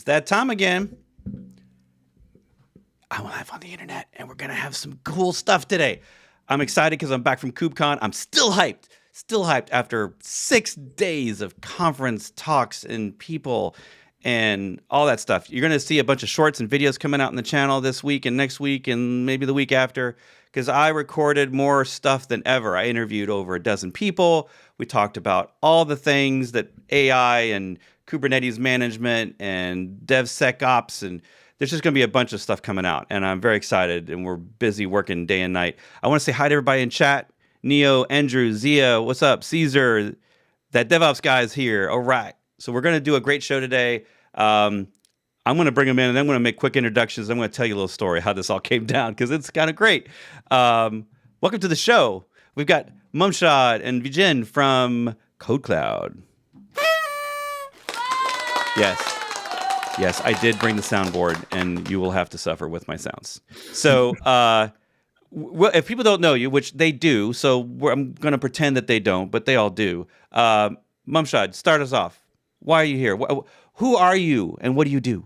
that time again. I'm live on the internet, and we're going to have some cool stuff today. I'm excited because I'm back from KubeCon. I'm still hyped after 6 days of conference talks and people and all that stuff. You're going to see a bunch of shorts and videos coming out in the channel this week and next week and maybe the week after, because I recorded more stuff than ever. I interviewed over a dozen people. We talked about all the things that AI and Kubernetes management and DevSecOps, and there's just going to be a bunch of stuff coming out, and I'm very excited, and we're busy working day and night. I want to say hi to everybody in chat. Neo, Andrew, Zia, what's up? Caesar, that DevOps guy is here. All right. So we're going to do a great show today. I'm going to bring them in, and I'm going to make quick introductions. I'm going to tell you a little story how this all came down, because it's kind of great. Welcome to the show. We've got Mumshad and Vijin from KodeKloud. Yes, I did bring the soundboard, and you will have to suffer with my sounds. So if people don't know you, which they do, so I'm going to pretend that they don't, but they all do. Mumshad, start us off. Why are you here? Who are you, and what do you do?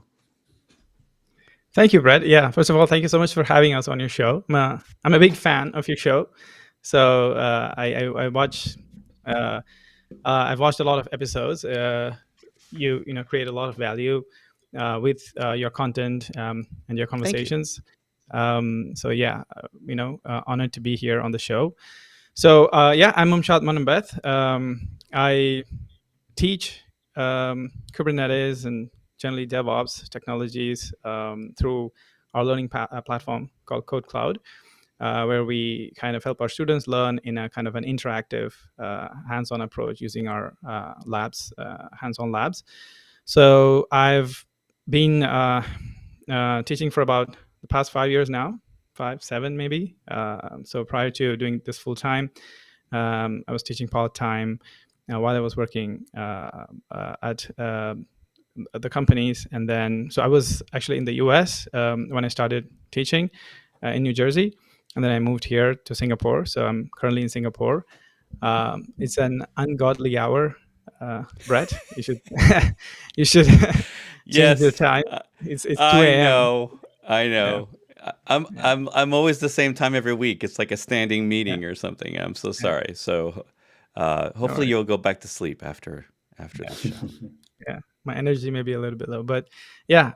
Thank you, Brett. Yeah, first of all, thank you so much for having us on your show. I'm a big fan of your show. So I've watched a lot of episodes. You create a lot of value with your content and your conversations. So yeah, honored to be here on the show. So I'm Mumshad Mannambeth. I teach Kubernetes and generally DevOps technologies through our learning platform called KodeKloud, where we kind of help our students learn in a kind of an interactive, hands-on approach using our labs, hands-on labs. So I've been teaching for about the past 5 years now, 7 maybe. So prior to doing this full time, I was teaching part-time while I was working at the companies. And then, so I was actually in the US when I started teaching in New Jersey. And then I moved here to Singapore. So I'm currently in Singapore. It's an ungodly hour, Brett. You should change the time. It's 2 a.m. I know. Yeah. I'm always the same time every week. It's like a standing meeting or something. I'm so sorry. So hopefully you'll go back to sleep after the show. Yeah, my energy may be a little bit low, but yeah,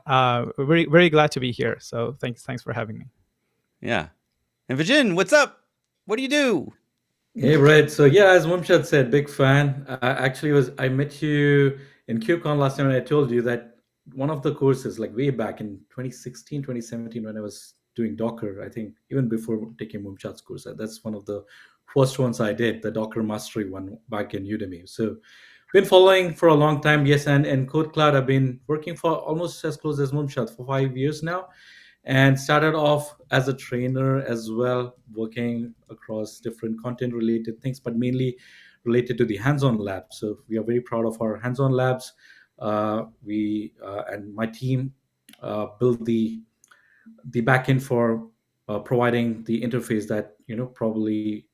very, very glad to be here. So thanks for having me. Yeah. And Vijin, what's up? What do you do? Hey, Brett. So yeah, as Mumshad said, big fan. I met you in KubeCon last time, and I told you that one of the courses, like way back in 2016, 2017, when I was doing Docker, I think even before taking Mumshad's course, that's one of the first ones I did, the Docker Mastery one back in Udemy. So been following for a long time. Yes, and KodeKloud, I've been working for almost as close as Mumshad for 5 years now. And started off as a trainer as well, working across different content-related things, but mainly related to the hands-on lab. So we are very proud of our hands-on labs. We and my team built the backend for providing the interface that probably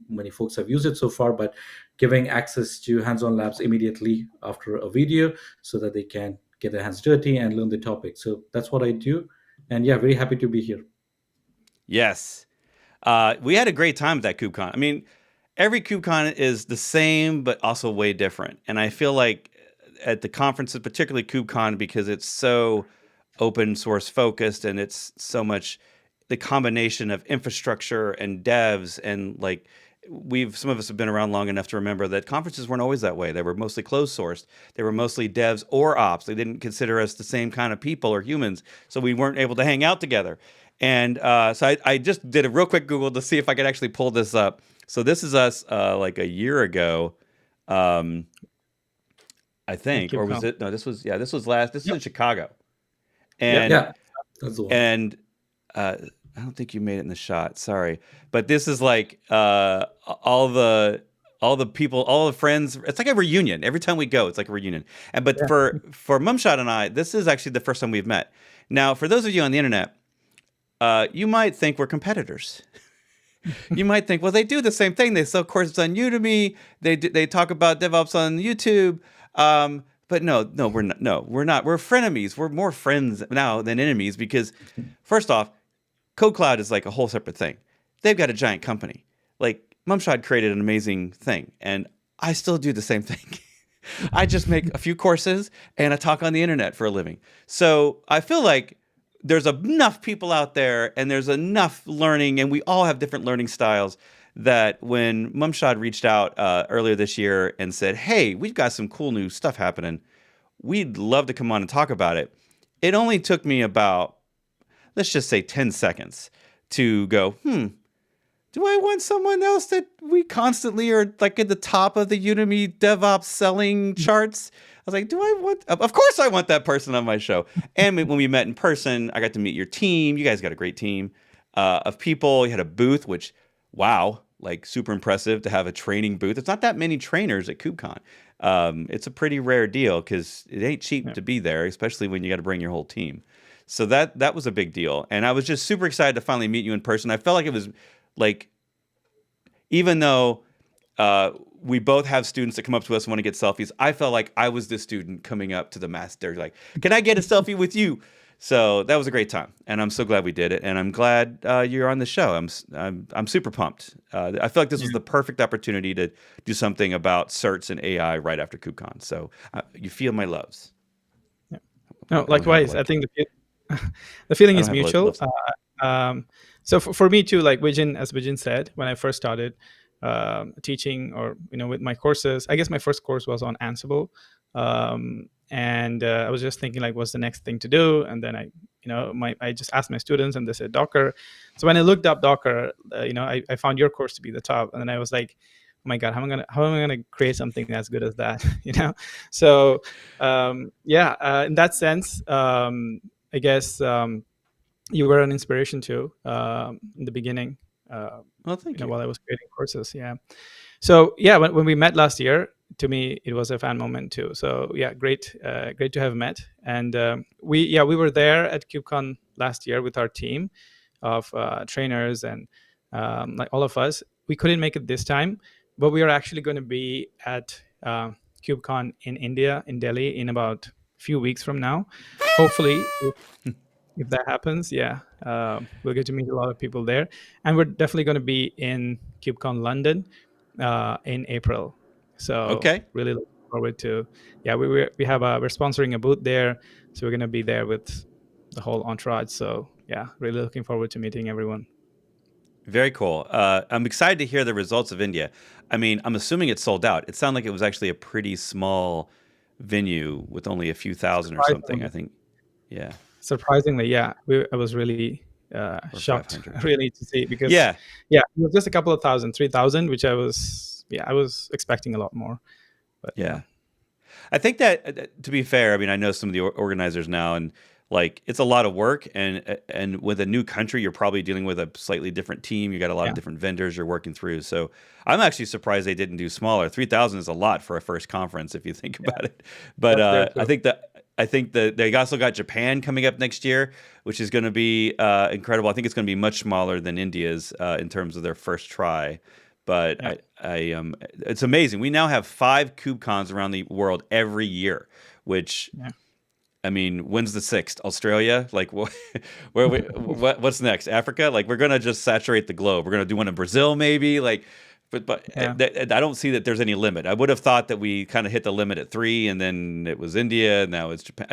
many folks have used it so far, but giving access to hands-on labs immediately after a video so that they can get their hands dirty and learn the topic. So that's what I do. And yeah, very happy to be here. Yes. We had a great time at that KubeCon. I mean, every KubeCon is the same, but also way different. And I feel like at the conferences, particularly KubeCon, because it's so open source focused and it's so much the combination of infrastructure and devs, and like some of us have been around long enough to remember that conferences weren't always that way. They were mostly closed sourced. They were mostly devs or ops. They didn't consider us the same kind of people or humans, so we weren't able to hang out together. And so I just did a real quick Google to see if I could actually pull this up. So this is us like a year ago, I think, or was it? No, this was in Chicago. And that's the one. And I don't think you made it in the shot. Sorry, but this is like all the people, all the friends. It's like a reunion. Every time we go, it's like a reunion. But for Mumshad and I, this is actually the first time we've met. Now, for those of you on the internet, you might think we're competitors. You might think, well, they do the same thing. They sell courses on Udemy. They talk about DevOps on YouTube. But no, we're not. No, we're not. We're frenemies. We're more friends now than enemies because, first off, KodeKloud is like a whole separate thing. They've got a giant company. Like Mumshad created an amazing thing, and I still do the same thing. I just make a few courses and I talk on the internet for a living. So I feel like there's enough people out there and there's enough learning, and we all have different learning styles, that when Mumshad reached out earlier this year and said, hey, we've got some cool new stuff happening, we'd love to come on and talk about it. It only took me about, let's just say 10 seconds to go, do I want someone else that we constantly are like at the top of the Udemy DevOps selling charts? I was like, do I want, of course I want that person on my show. And when we met in person, I got to meet your team. You guys got a great team of people. You had a booth, which, wow, like super impressive to have a training booth. It's not that many trainers at KubeCon. It's a pretty rare deal because it ain't cheap to be there, especially when you got to bring your whole team. So that was a big deal. And I was just super excited to finally meet you in person. I felt like it was like, even though we both have students that come up to us and want to get selfies, I felt like I was the student coming up to the master, like, can I get a selfie with you? So that was a great time, and I'm so glad we did it. And I'm glad you're on the show. I'm super pumped. I feel like this was the perfect opportunity to do something about certs and AI right after KubeCon. So you feel my loves. Yeah. No, likewise. I think the feeling is mutual. So for me too, like as Vijin said, when I first started teaching, or with my courses, I guess my first course was on Ansible, and I was just thinking like, what's the next thing to do? And then I just asked my students, and they said Docker. So when I looked up Docker, I found your course to be the top, and then I was like, oh my God, how am I gonna create something as good as that? So in that sense, I guess. You were an inspiration too in the beginning. Well, thank you. While I was creating courses, yeah. So yeah, when we met last year, to me it was a fan moment too. So yeah, great to have met. And we were there at KubeCon last year with our team of trainers and like all of us. We couldn't make it this time, but we are actually going to be at KubeCon in India, in Delhi, in about a few weeks from now. Hopefully. If that happens, we'll get to meet a lot of people there. And we're definitely going to be in KubeCon London in April. So really looking forward to, we're sponsoring a booth there. So we're going to be there with the whole entourage. So yeah, really looking forward to meeting everyone. Very cool. I'm excited to hear the results of India. I mean, I'm assuming it's sold out. It sounded like it was actually a pretty small venue with only a few thousand or something, I think. Yeah. Surprisingly, I was really shocked, really, to see, because it was just a couple of thousand, 3,000, which I was expecting a lot more. But I think that to be fair, I mean, I know some of the organizers now, and like it's a lot of work, and with a new country, you're probably dealing with a slightly different team. You got a lot of different vendors you're working through. So I'm actually surprised they didn't do smaller. 3,000 is a lot for a first conference if you think about it. But I think that they also got Japan coming up next year, which is going to be incredible. I think it's going to be much smaller than India's in terms of their first try. But it's amazing. We now have 5 KubeCons around the world every year, which, I mean, when's the 6th? Australia? Like, what's next? Africa? Like, we're going to just saturate the globe. We're going to do one in Brazil, maybe. Like, But I don't see that there's any limit. I would have thought that we kind of hit the limit at 3, and then it was India, and now it's Japan.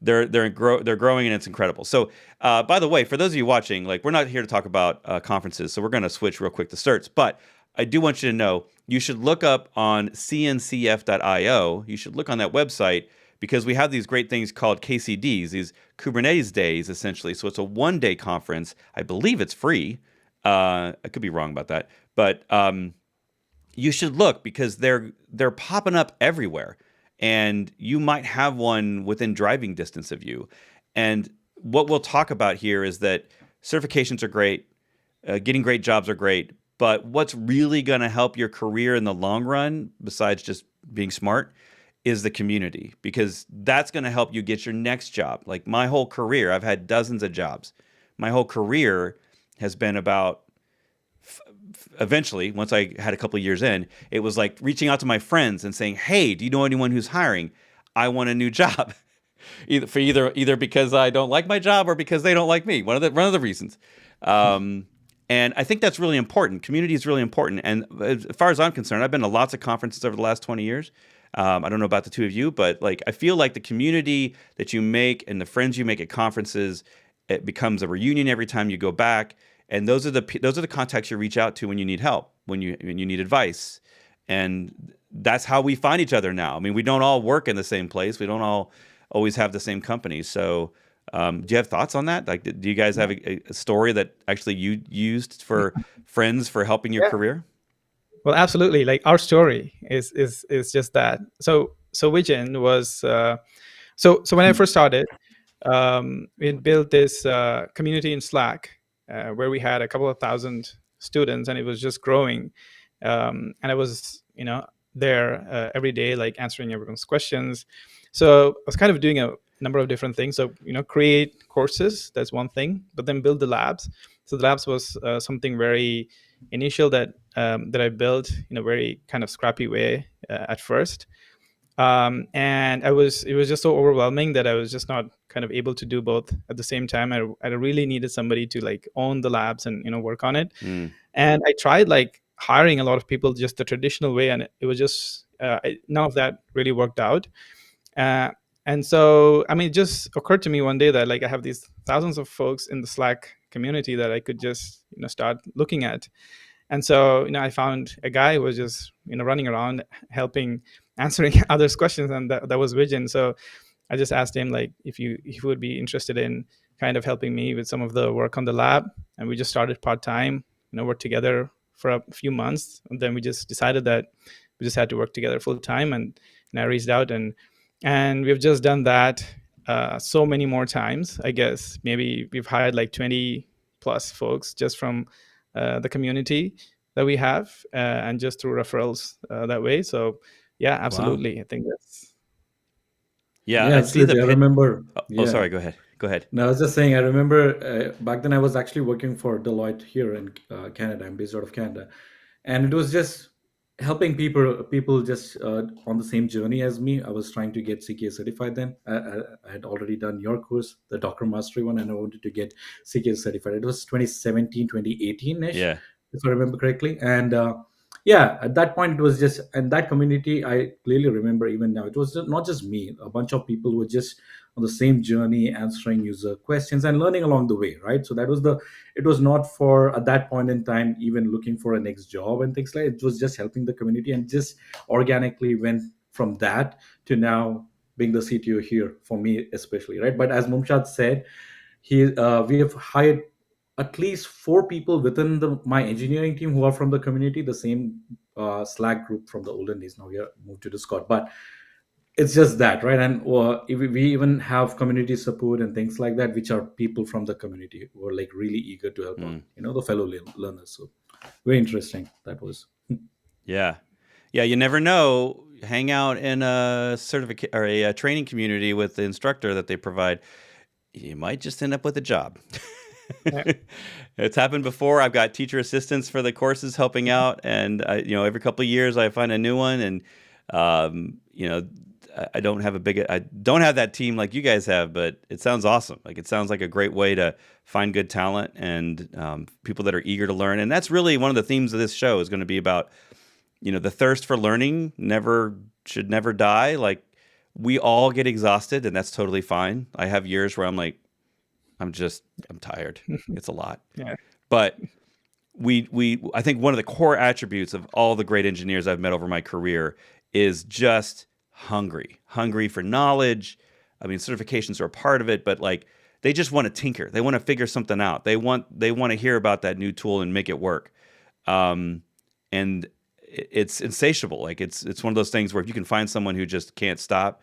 They're growing, and it's incredible. So, by the way, for those of you watching, like, we're not here to talk about conferences, so we're going to switch real quick to certs. But I do want you to know you should look up on cncf.io. You should look on that website, because we have these great things called KCDs, these Kubernetes days, essentially. So it's a one-day conference. I believe it's free. I could be wrong about that. But you should look, because they're popping up everywhere, and you might have one within driving distance of you. And what we'll talk about here is that certifications are great, getting great jobs are great, but what's really going to help your career in the long run, besides just being smart, is the community, because that's going to help you get your next job. Like my whole career, I've had dozens of jobs. My whole career has been about, eventually, once I had a couple of years in, it was like reaching out to my friends and saying, hey, do you know anyone who's hiring? I want a new job. either because I don't like my job or because they don't like me. One of the reasons. And I think that's really important. Community is really important. And as far as I'm concerned, I've been to lots of conferences over the last 20 years. I don't know about the two of you, but like I feel like the community that you make and the friends you make at conferences, it becomes a reunion every time you go back. And those are the contacts you reach out to when you need help, when you need advice. And that's how we find each other now. I mean, we don't all work in the same place. We don't all always have the same company. So do you have thoughts on that? Like, do you guys have a story that actually you used for friends for helping your career? Well, absolutely. Like our story is just that. So Vijin was so when I first started, we had built this community in Slack where we had a couple of thousand students, and it was just growing. And I was there every day, like answering everyone's questions. So I was kind of doing a number of different things. So create courses, that's one thing, but then build the labs. So the labs was something very initial that I built in a very kind of scrappy way at first. And it was just so overwhelming that I was just not kind of able to do both at the same time. I really needed somebody to like own the labs and work on it. And I tried like hiring a lot of people just the traditional way, and it was just none of that really worked out. And so, I mean, it just occurred to me one day that like I have these thousands of folks in the Slack community that I could just start looking at. And so I found a guy who was just running around helping answering others' questions, and that was Vijin. So I just asked him like if he would be interested in kind of helping me with some of the work on the lab, and we just started part-time, worked together for a few months, and then we just decided that we just had to work together full-time, and I reached out and we've just done that so many more times. I guess maybe we've hired like 20 plus folks just from the community that we have, and just through referrals that way. So yeah, absolutely. Wow. I think that's. Yeah, I see the. I remember. Oh, sorry. Go ahead. No, I was just saying. I remember back then I was actually working for Deloitte here in Canada. I'm based out of Canada, and it was just helping people just on the same journey as me. I was trying to get CKA certified then. I had already done your course, the Docker Mastery one, and I wanted to get CKA certified. It was 2017, 2018-ish, if I remember correctly. And at that point, it was just, and that community, I clearly remember even now, it was not just me, a bunch of people who were just on the same journey, answering user questions and learning along the way, right? So it was not for, at that point in time, even looking for a next job and things like that. It was just helping the community, and just organically went from that to now being the CTO here for me especially, right? But as Mumshad said, we have hired at least 4 people within my engineering team who are from the community, the same Slack group from the olden days. Now we are moved to Discord, but it's just that, right? And we even have community support and things like that, which are people from the community who are like really eager to help out, the fellow learners. So very interesting that was. Yeah, you never know. Hang out in a certificate or a training community with the instructor that they provide. You might just end up with a job. It's happened before. I've got teacher assistants for the courses helping out, and every couple of years I find a new one, and I don't have that team like you guys have, but it sounds awesome. Like, it sounds like a great way to find good talent and people that are eager to learn. And that's really one of the themes of this show is going to be about, the thirst for learning should never die. Like, we all get exhausted, and that's totally fine. I have years where I'm like, I'm tired. It's a lot. Yeah. But I think one of the core attributes of all the great engineers I've met over my career is just hungry for knowledge. I mean, certifications are a part of it, but like, they just want to tinker. They want to figure something out. They want to hear about that new tool and make it work. And it's insatiable. Like, it's one of those things where if you can find someone who just can't stop,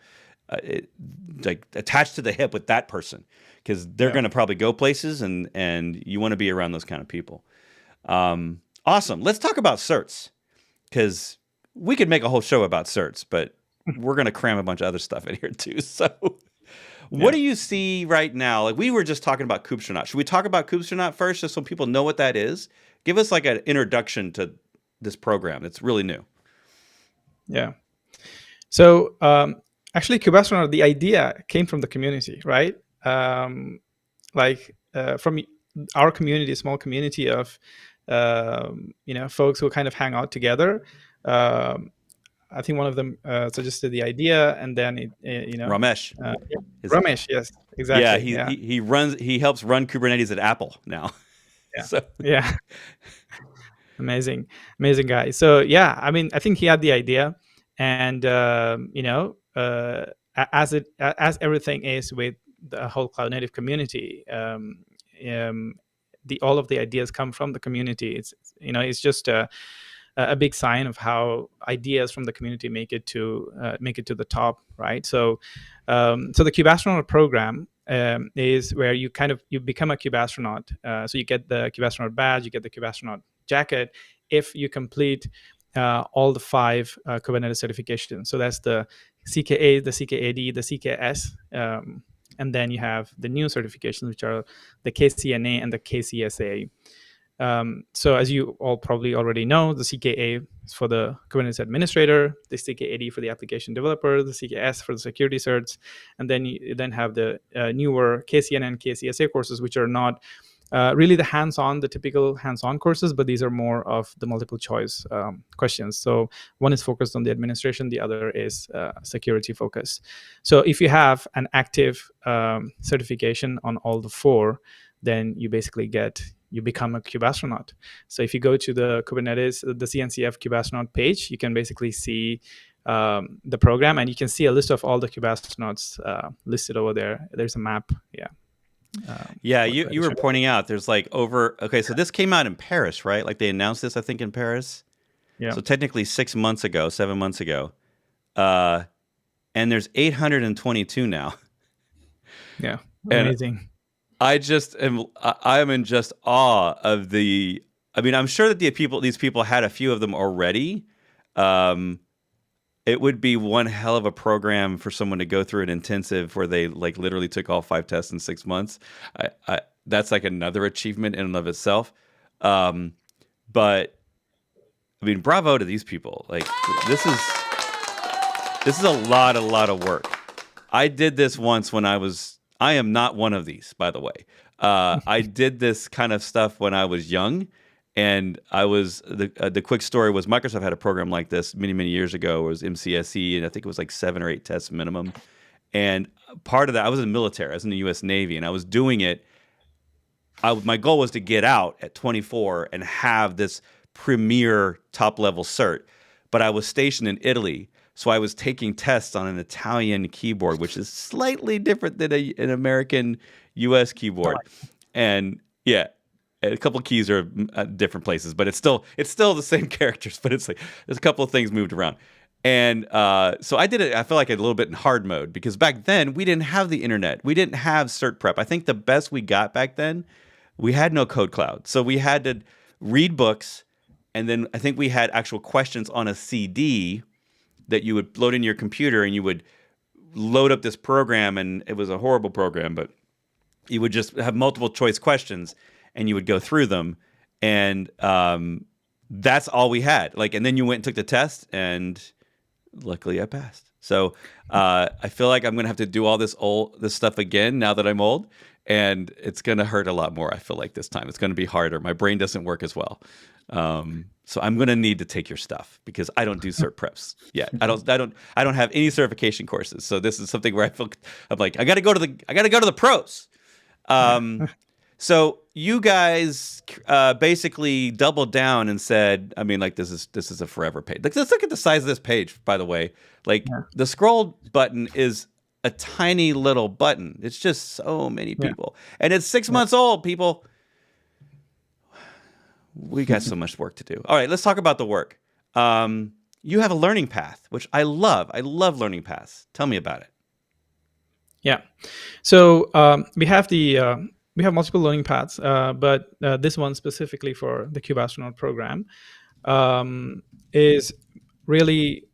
like attached to the hip with that person, because they're going to probably go places, and you want to be around those kind of people. Awesome. Let's talk about certs, because we could make a whole show about certs, but we're going to cram a bunch of other stuff in here too. So what do you see right now? Like, we were just talking about Kubestronaut. Should we talk about Kubestronaut first, just so people know what that is? Give us like an introduction to this program. It's really new. Yeah. So actually, Kubestronaut, the idea came from the community, right? From our community, small community of folks who kind of hang out together. I think one of them suggested the idea, and then Ramesh. Ramesh, yes, Yeah, exactly. he helps run Kubernetes at Apple now. Yeah. So yeah. Amazing guy. So yeah, I mean, I think he had the idea, and as everything is with the whole cloud native community, all of the ideas come from the community. It's just a big sign of how ideas from the community make it to the top, right? So the Kubestronaut program is where you become a Kubestronaut. So you get the Kubestronaut badge, you get the Kubestronaut jacket if you complete all the 5 Kubernetes certifications. So that's the CKA, the CKAD, the CKS, and then you have the new certifications, which are the KCNA and the KCSA. So as you all probably already know, the CKA is for the Kubernetes administrator, the CKAD for the application developer, the CKS for the security certs, and then you have the newer KCN and KCSA courses, which are not really the typical hands-on courses, but these are more of the multiple choice questions. So one is focused on the administration, the other is security focused. So if you have an active certification on all the 4, then you basically become a Kubestronaut. So if you go to the Kubernetes, the CNCF Kubestronaut page, you can basically see the program, and you can see a list of all the Kubestronauts listed over there. There's a map. Yeah. You were pointing out there's so this came out in Paris, right? Like they announced this, I think, in Paris. Yeah. So technically 7 months ago. And there's 822 now. Yeah. Amazing. I am in just awe of the. I mean, I'm sure that these people had a few of them already. It would be one hell of a program for someone to go through an intensive where they literally took all 5 tests in 6 months. That's like another achievement in and of itself. But I mean, bravo to these people. Like this is a lot of work. I did this once when I am not one of these, by the way. I did this kind of stuff when I was young, and the quick story was Microsoft had a program like this many years ago. It was MCSE, and I think it was like 7 or 8 tests minimum. And part of that, I was in the military. I was in the U.S. Navy, and I was doing it. My goal was to get out at 24 and have this premier top-level cert. But I was stationed in Italy, so I was taking tests on an Italian keyboard, which is slightly different than an American U.S. keyboard. And yeah, a couple of keys are at different places, but it's still the same characters. But it's like there's a couple of things moved around. And so I did it, I feel like a little bit in hard mode, because back then we didn't have the internet. We didn't have cert prep. I think the best we got back then, we had no KodeKloud. So we had to read books, and then I think we had actual questions on a CD that you would load in your computer, and you would load up this program, and it was a horrible program, but you would just have multiple choice questions, and you would go through them, and that's all we had. And then you went and took the test, and luckily I passed. So I feel like I'm gonna have to do all this stuff again now that I'm old, and it's gonna hurt a lot more. I feel like this time it's gonna be harder. My brain doesn't work as well. So I'm gonna need to take your stuff, because I don't do cert preps yet. I don't have any certification courses. So this is something where I'm like, I gotta go to the pros. So you guys basically doubled down and said, I mean, this is a forever page. Let's look at the size of this page, by the way. The scroll button is a tiny little button. It's just so many people. And it's 6 months old, people. We got so much work to do. All right, let's talk about the work. You have a learning path, which I love. I love learning paths. Tell me about it. Yeah. So we have multiple learning paths, but this one specifically for the Kubestronaut program is really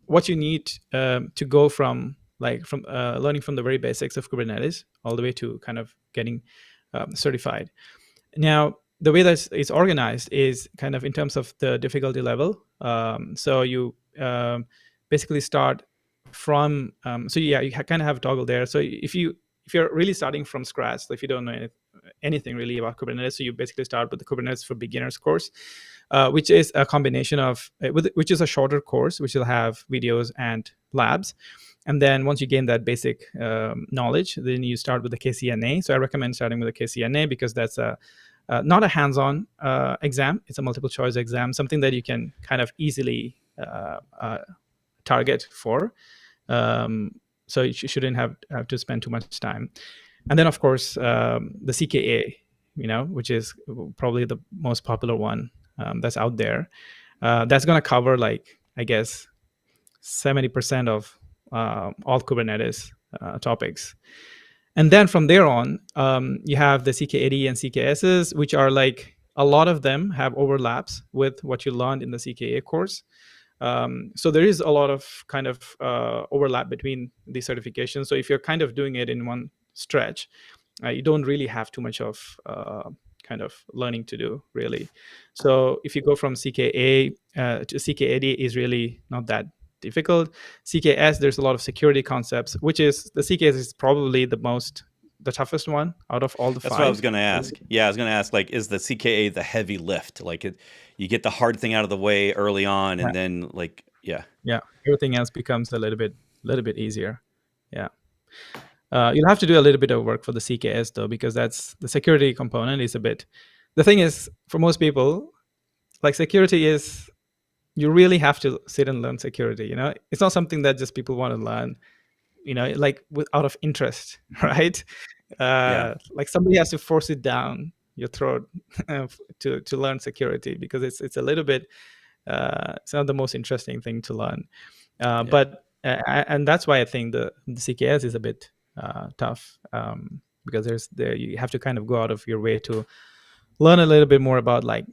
what you need to go from learning from the very basics of Kubernetes all the way to kind of getting certified. Now, the way that it's organized is kind of in terms of the difficulty level. So you basically start from so yeah, you kind of have a toggle there. So if you're really starting from scratch, so if you don't know anything really about Kubernetes, so you basically start with the Kubernetes for Beginners course, which is a combination of which is a shorter course, which will have videos and labs. And then once you gain that basic knowledge, then you start with the KCNA. So I recommend starting with the KCNA because that's not a hands-on exam. It's a multiple choice exam, something that you can kind of easily target for. So you shouldn't have to spend too much time. And then, of course, the CKA, which is probably the most popular one that's out there. That's going to cover, like, I guess, 70% of all Kubernetes topics. And then from there on, you have the CKAD and CKSs, which are like, a lot of them have overlaps with what you learned in the CKA course. So there is a lot of kind of overlap between the certifications. So if you're kind of doing it in one stretch, you don't really have too much of kind of learning to do, really. So if you go from CKA to CKAD, is really not that difficult. CKS, there's a lot of security concepts, which is the CKS is probably the toughest one out of all the That's five. what I was going to ask. Yeah, I was going to ask, like, is the CKA the heavy lift? Like, you get the hard thing out of the way early on, and then, like, yeah, everything else becomes a little bit easier. Yeah. You'll have to do a little bit of work for the CKS though, because that's the security component is a bit. The thing is, for most people, like, security is, you really have to sit and learn security. It's not something that just people want to learn, like out of interest, right? Like, somebody has to force it down your throat to learn security, because it's a little bit it's not the most interesting thing to learn. But and that's why I think the CKS is a bit tough, because you have to kind of go out of your way to learn a little bit more about, like,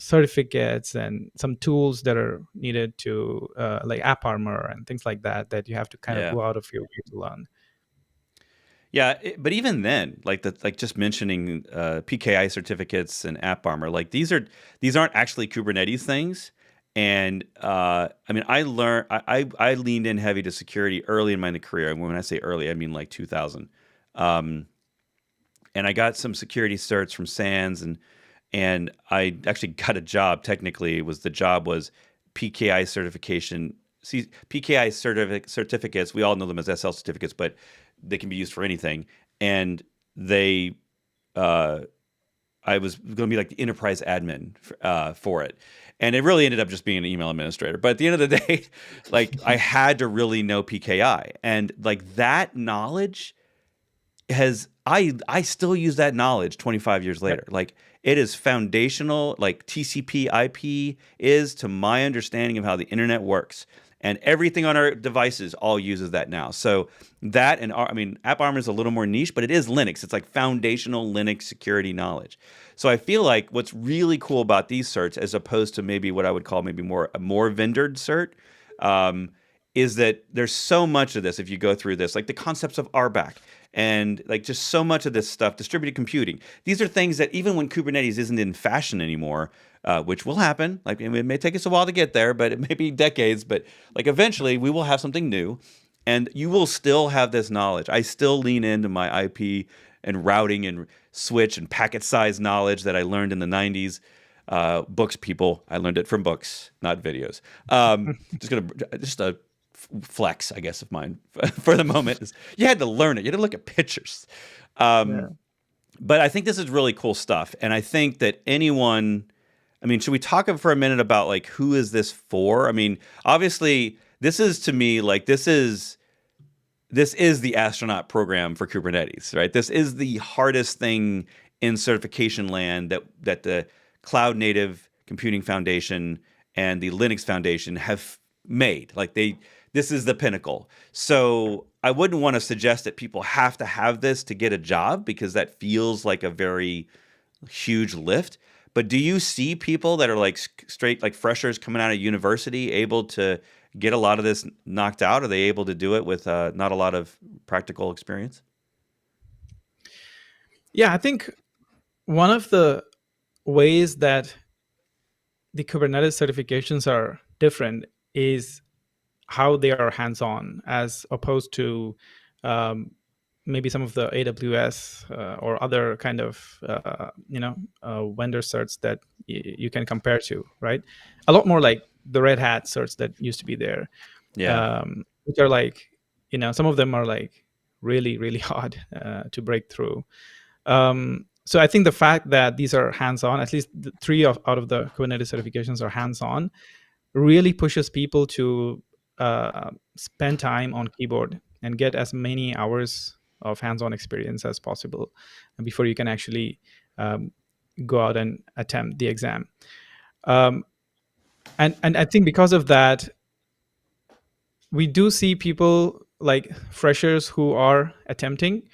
certificates and some tools that are needed to like AppArmor and things like that you have to kind of go out of your way to learn. Yeah, but even then, like just mentioning PKI certificates and AppArmor, like these aren't actually Kubernetes things. And I mean, I leaned in heavy to security early in my career. And when I say early, I mean like 2000. And I got some security certs from SANS, and I actually got a job. Technically, the job was PKI certification. See, PKI certificates, we all know them as SL certificates, but they can be used for anything. And I was going to be like the enterprise admin for it. And it really ended up just being an email administrator. But at the end of the day, like, I had to really know PKI. And like, that knowledge I still use that knowledge 25 years later. Like, it is foundational, like TCP IP is to my understanding of how the internet works. And everything on our devices all uses that now. So that, and I mean, AppArmor is a little more niche, but it is Linux. It's like foundational Linux security knowledge. So I feel like what's really cool about these certs, as opposed to maybe what I would call maybe a more vendored cert, is that there's so much of this. If you go through this, like the concepts of RBAC, and like just so much of this stuff, distributed computing. These are things that even when Kubernetes isn't in fashion anymore, which will happen, like it may take us a while to get there, but it may be decades, but like eventually we will have something new, and you will still have this knowledge. I still lean into my IP and routing and switch and packet size knowledge that I learned in the 90s. Books, people. I learned it from books, not videos. Just a flex, I guess, of mine for the moment is you had to learn it. You had to look at pictures. But I think this is really cool stuff. And I think that I mean, should we talk for a minute about like, who is this for? I mean, obviously this is, to me, like, this is the astronaut program for Kubernetes, right? This is the hardest thing in certification land that the Cloud Native Computing Foundation and the Linux Foundation have made. Like, this is the pinnacle. So I wouldn't want to suggest that people have to have this to get a job, because that feels like a very huge lift. But do you see people that are like straight, like freshers coming out of university, able to get a lot of this knocked out? Are they able to do it with not a lot of practical experience? Yeah, I think one of the ways that the Kubernetes certifications are different is how they are hands-on as opposed to maybe some of the AWS or other kind of vendor certs that you can compare to, right? A lot more like the Red Hat certs that used to be there, Yeah. which are like, some of them are like really, really hard to break through. So I think the fact that these are hands-on, at least out of the Kubernetes certifications are hands-on, really pushes people to spend time on keyboard and get as many hours of hands-on experience as possible before you can actually go out and attempt the exam. And I think because of that, we do see people like freshers who are attempting.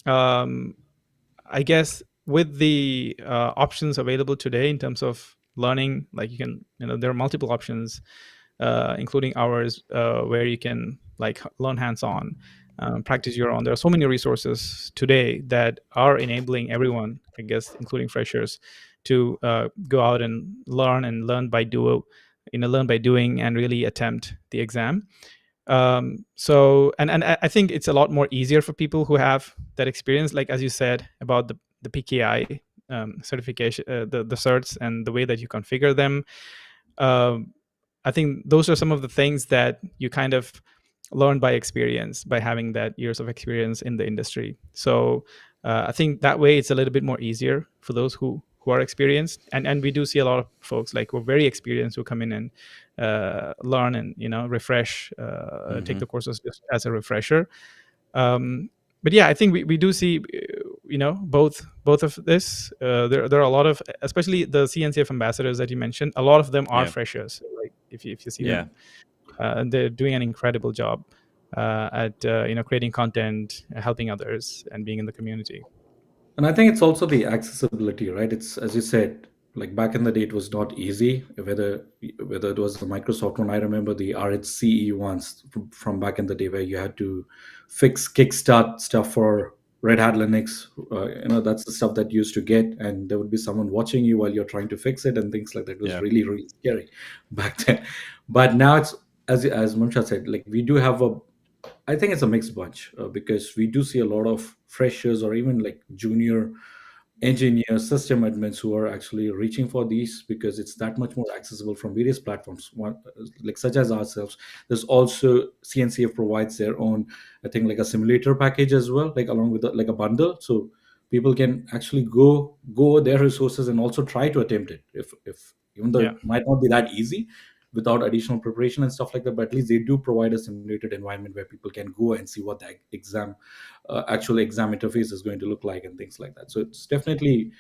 I guess with the options available today in terms of learning, like there are multiple options, including hours where you can like learn hands-on, practice your own. There are so many resources today that are enabling everyone, I guess, including freshers, to go out and learn by doing and really attempt the exam. So I think it's a lot more easier for people who have that experience, like as you said about the PKI certification, the certs and the way that you configure them. I think those are some of the things that you kind of learn by experience, by having that years of experience in the industry. So I think that way it's a little bit more easier for those who are experienced, and we do see a lot of folks like who are very experienced who come in and learn and refresh, take the courses just as a refresher. But yeah, I think we do see both of this. There are a lot of, especially the CNCF ambassadors that you mentioned, a lot of them are freshers. Like if you see them, and they're doing an incredible job at creating content, helping others, and being in the community. And I think it's also the accessibility, right? It's, as you said, like back in the day, it was not easy. Whether it was the Microsoft one, I remember the RHCE ones from back in the day, where you had to fix kickstart stuff for Red Hat Linux. That's the stuff that you used to get, and there would be someone watching you while you're trying to fix it and things like that. It was really, really scary back then. But now it's, as Mumshad said, like we do have I think it's a mixed bunch, because we do see a lot of freshers or even like junior engineers, system admins who are actually reaching for these because it's that much more accessible from various platforms, like such as ourselves. There's also CNCF provides their own, I think, like a simulator package as well, like along with like a bundle, so people can actually go their resources and also try to attempt it, if even though it might not be that easy without additional preparation and stuff like that, but at least they do provide a simulated environment where people can go and see what the actual exam interface is going to look like and things like that. So it's definitely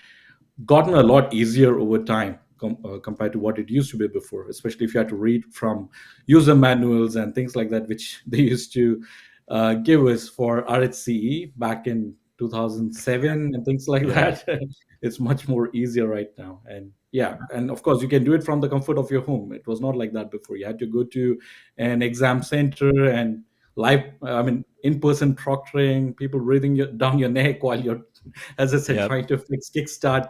gotten a lot easier over time compared to what it used to be before, especially if you had to read from user manuals and things like that, which they used to give us for RHCE back in 2007 and things like that. It's much more easier right now. And and of course you can do it from the comfort of your home. It was not like that before. You had to go to an exam center and in-person proctoring, people breathing down your neck while you're, as I said, trying to fix kickstart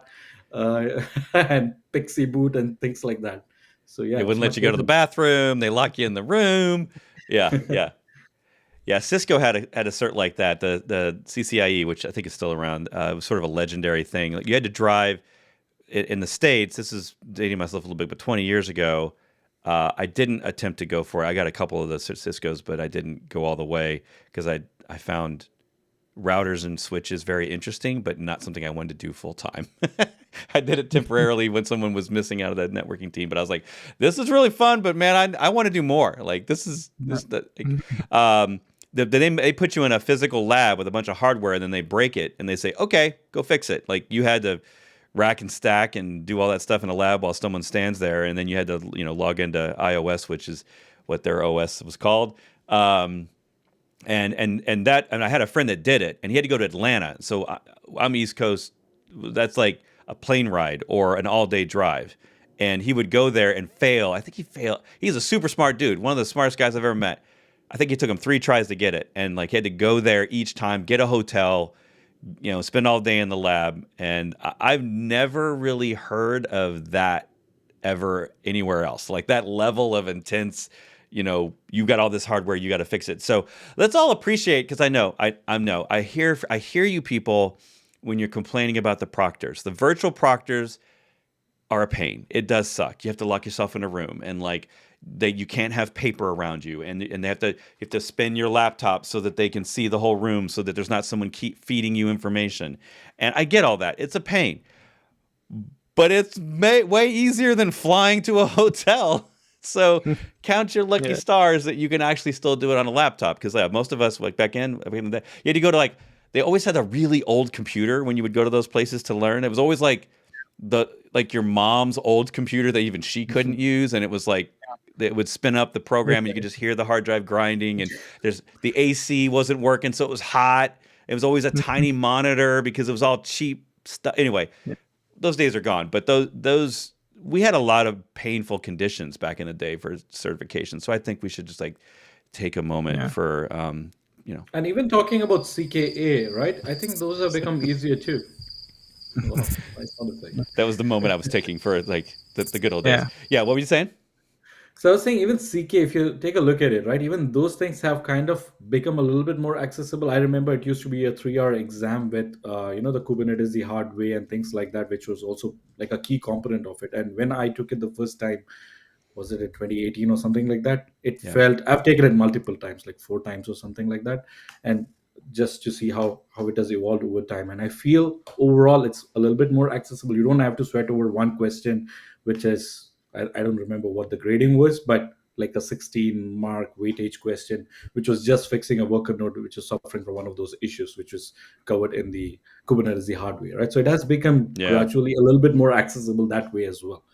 and pixie boot and things like that. So they wouldn't let you go to the bathroom. They lock you in the room. Yeah, Cisco had a cert like that, the CCIE, which I think is still around. It was sort of a legendary thing. Like you had to drive in the States. This is dating myself a little bit, but 20 years ago, I didn't attempt to go for it. I got a couple of the Ciscos, but I didn't go all the way because I found routers and switches very interesting, but not something I wanted to do full time. I did it temporarily when someone was missing out of that networking team, but I was like, this is really fun, but man, I want to do more. Like they put you in a physical lab with a bunch of hardware and then they break it and they say, okay, go fix it. Like you had to rack and stack and do all that stuff in a lab while someone stands there. And then you had to, log into iOS, which is what their OS was called. And I had a friend that did it and he had to go to Atlanta. So I'm East Coast. That's like a plane ride or an all day drive. And he would go there and fail. I think he failed. He's a super smart dude. One of the smartest guys I've ever met. I think it took him 3 tries to get it, and like he had to go there each time, get a hotel, spend all day in the lab. And I've never really heard of that ever anywhere else. Like that level of intense, you got all this hardware, you got to fix it. So let's all appreciate, because I hear you people when you're complaining about the proctors. The virtual proctors are a pain. It does suck. You have to lock yourself in a room, and you can't have paper around you, and you have to spin your laptop so that they can see the whole room, so that there's not someone keep feeding you information. And I get all that. It's a pain, but it's way easier than flying to a hotel. So count your lucky stars that you can actually still do it on a laptop. Because most of us, back in the day, you had to go to they always had a really old computer when you would go to those places to learn. It was always your mom's old computer that even she couldn't use, and it was it would spin up the program, and you could just hear the hard drive grinding, and the AC wasn't working, so it was hot. It was always a tiny monitor because it was all cheap stuff. Anyway, those days are gone. But those we had a lot of painful conditions back in the day for certification. So I think we should just take a moment for And even talking about CKA, right? I think those have become easier too. Wow, nice sound effect. That was the moment I was taking for the good old days. Yeah, what were you saying? So I was saying, even CK, if you take a look at it, right, even those things have kind of become a little bit more accessible. I remember it used to be a 3-hour exam with, the Kubernetes the hard way and things like that, which was also a key component of it. And when I took it the first time, was it in 2018 or something like that? It felt, I've taken it multiple times, 4 times or something like that. And just to see how it has evolved over time. And I feel overall it's a little bit more accessible. You don't have to sweat over one question, which is, I don't remember what the grading was, but a 16 mark weightage question, which was just fixing a worker node which is suffering from one of those issues, which was covered in the Kubernetes the hard way, right? So it has become gradually a little bit more accessible that way as well.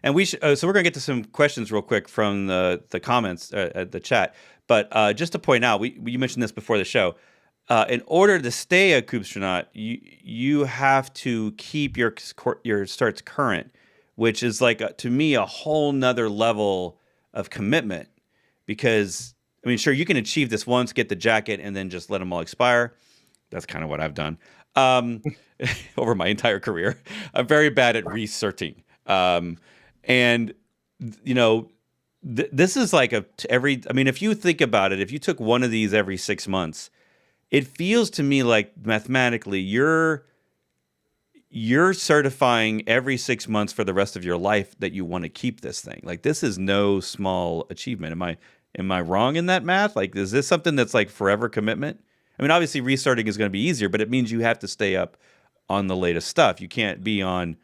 And we so we're going to get to some questions real quick from the comments at the chat. But just to point out, you mentioned this before the show. In order to stay a Kubestronaut, you have to keep your certs current, which is to me a whole nother level of commitment. Because sure, you can achieve this once, get the jacket, and then just let them all expire. That's kind of what I've done over my entire career. I'm very bad at recerting. And this is if you think about it, if you took one of these every 6 months, it feels to me like mathematically you're certifying every 6 months for the rest of your life that you want to keep this thing. This is no small achievement. Am I wrong in that math? Is this something that's forever commitment? Obviously recerting is going to be easier, but it means you have to stay up on the latest stuff. You can't be on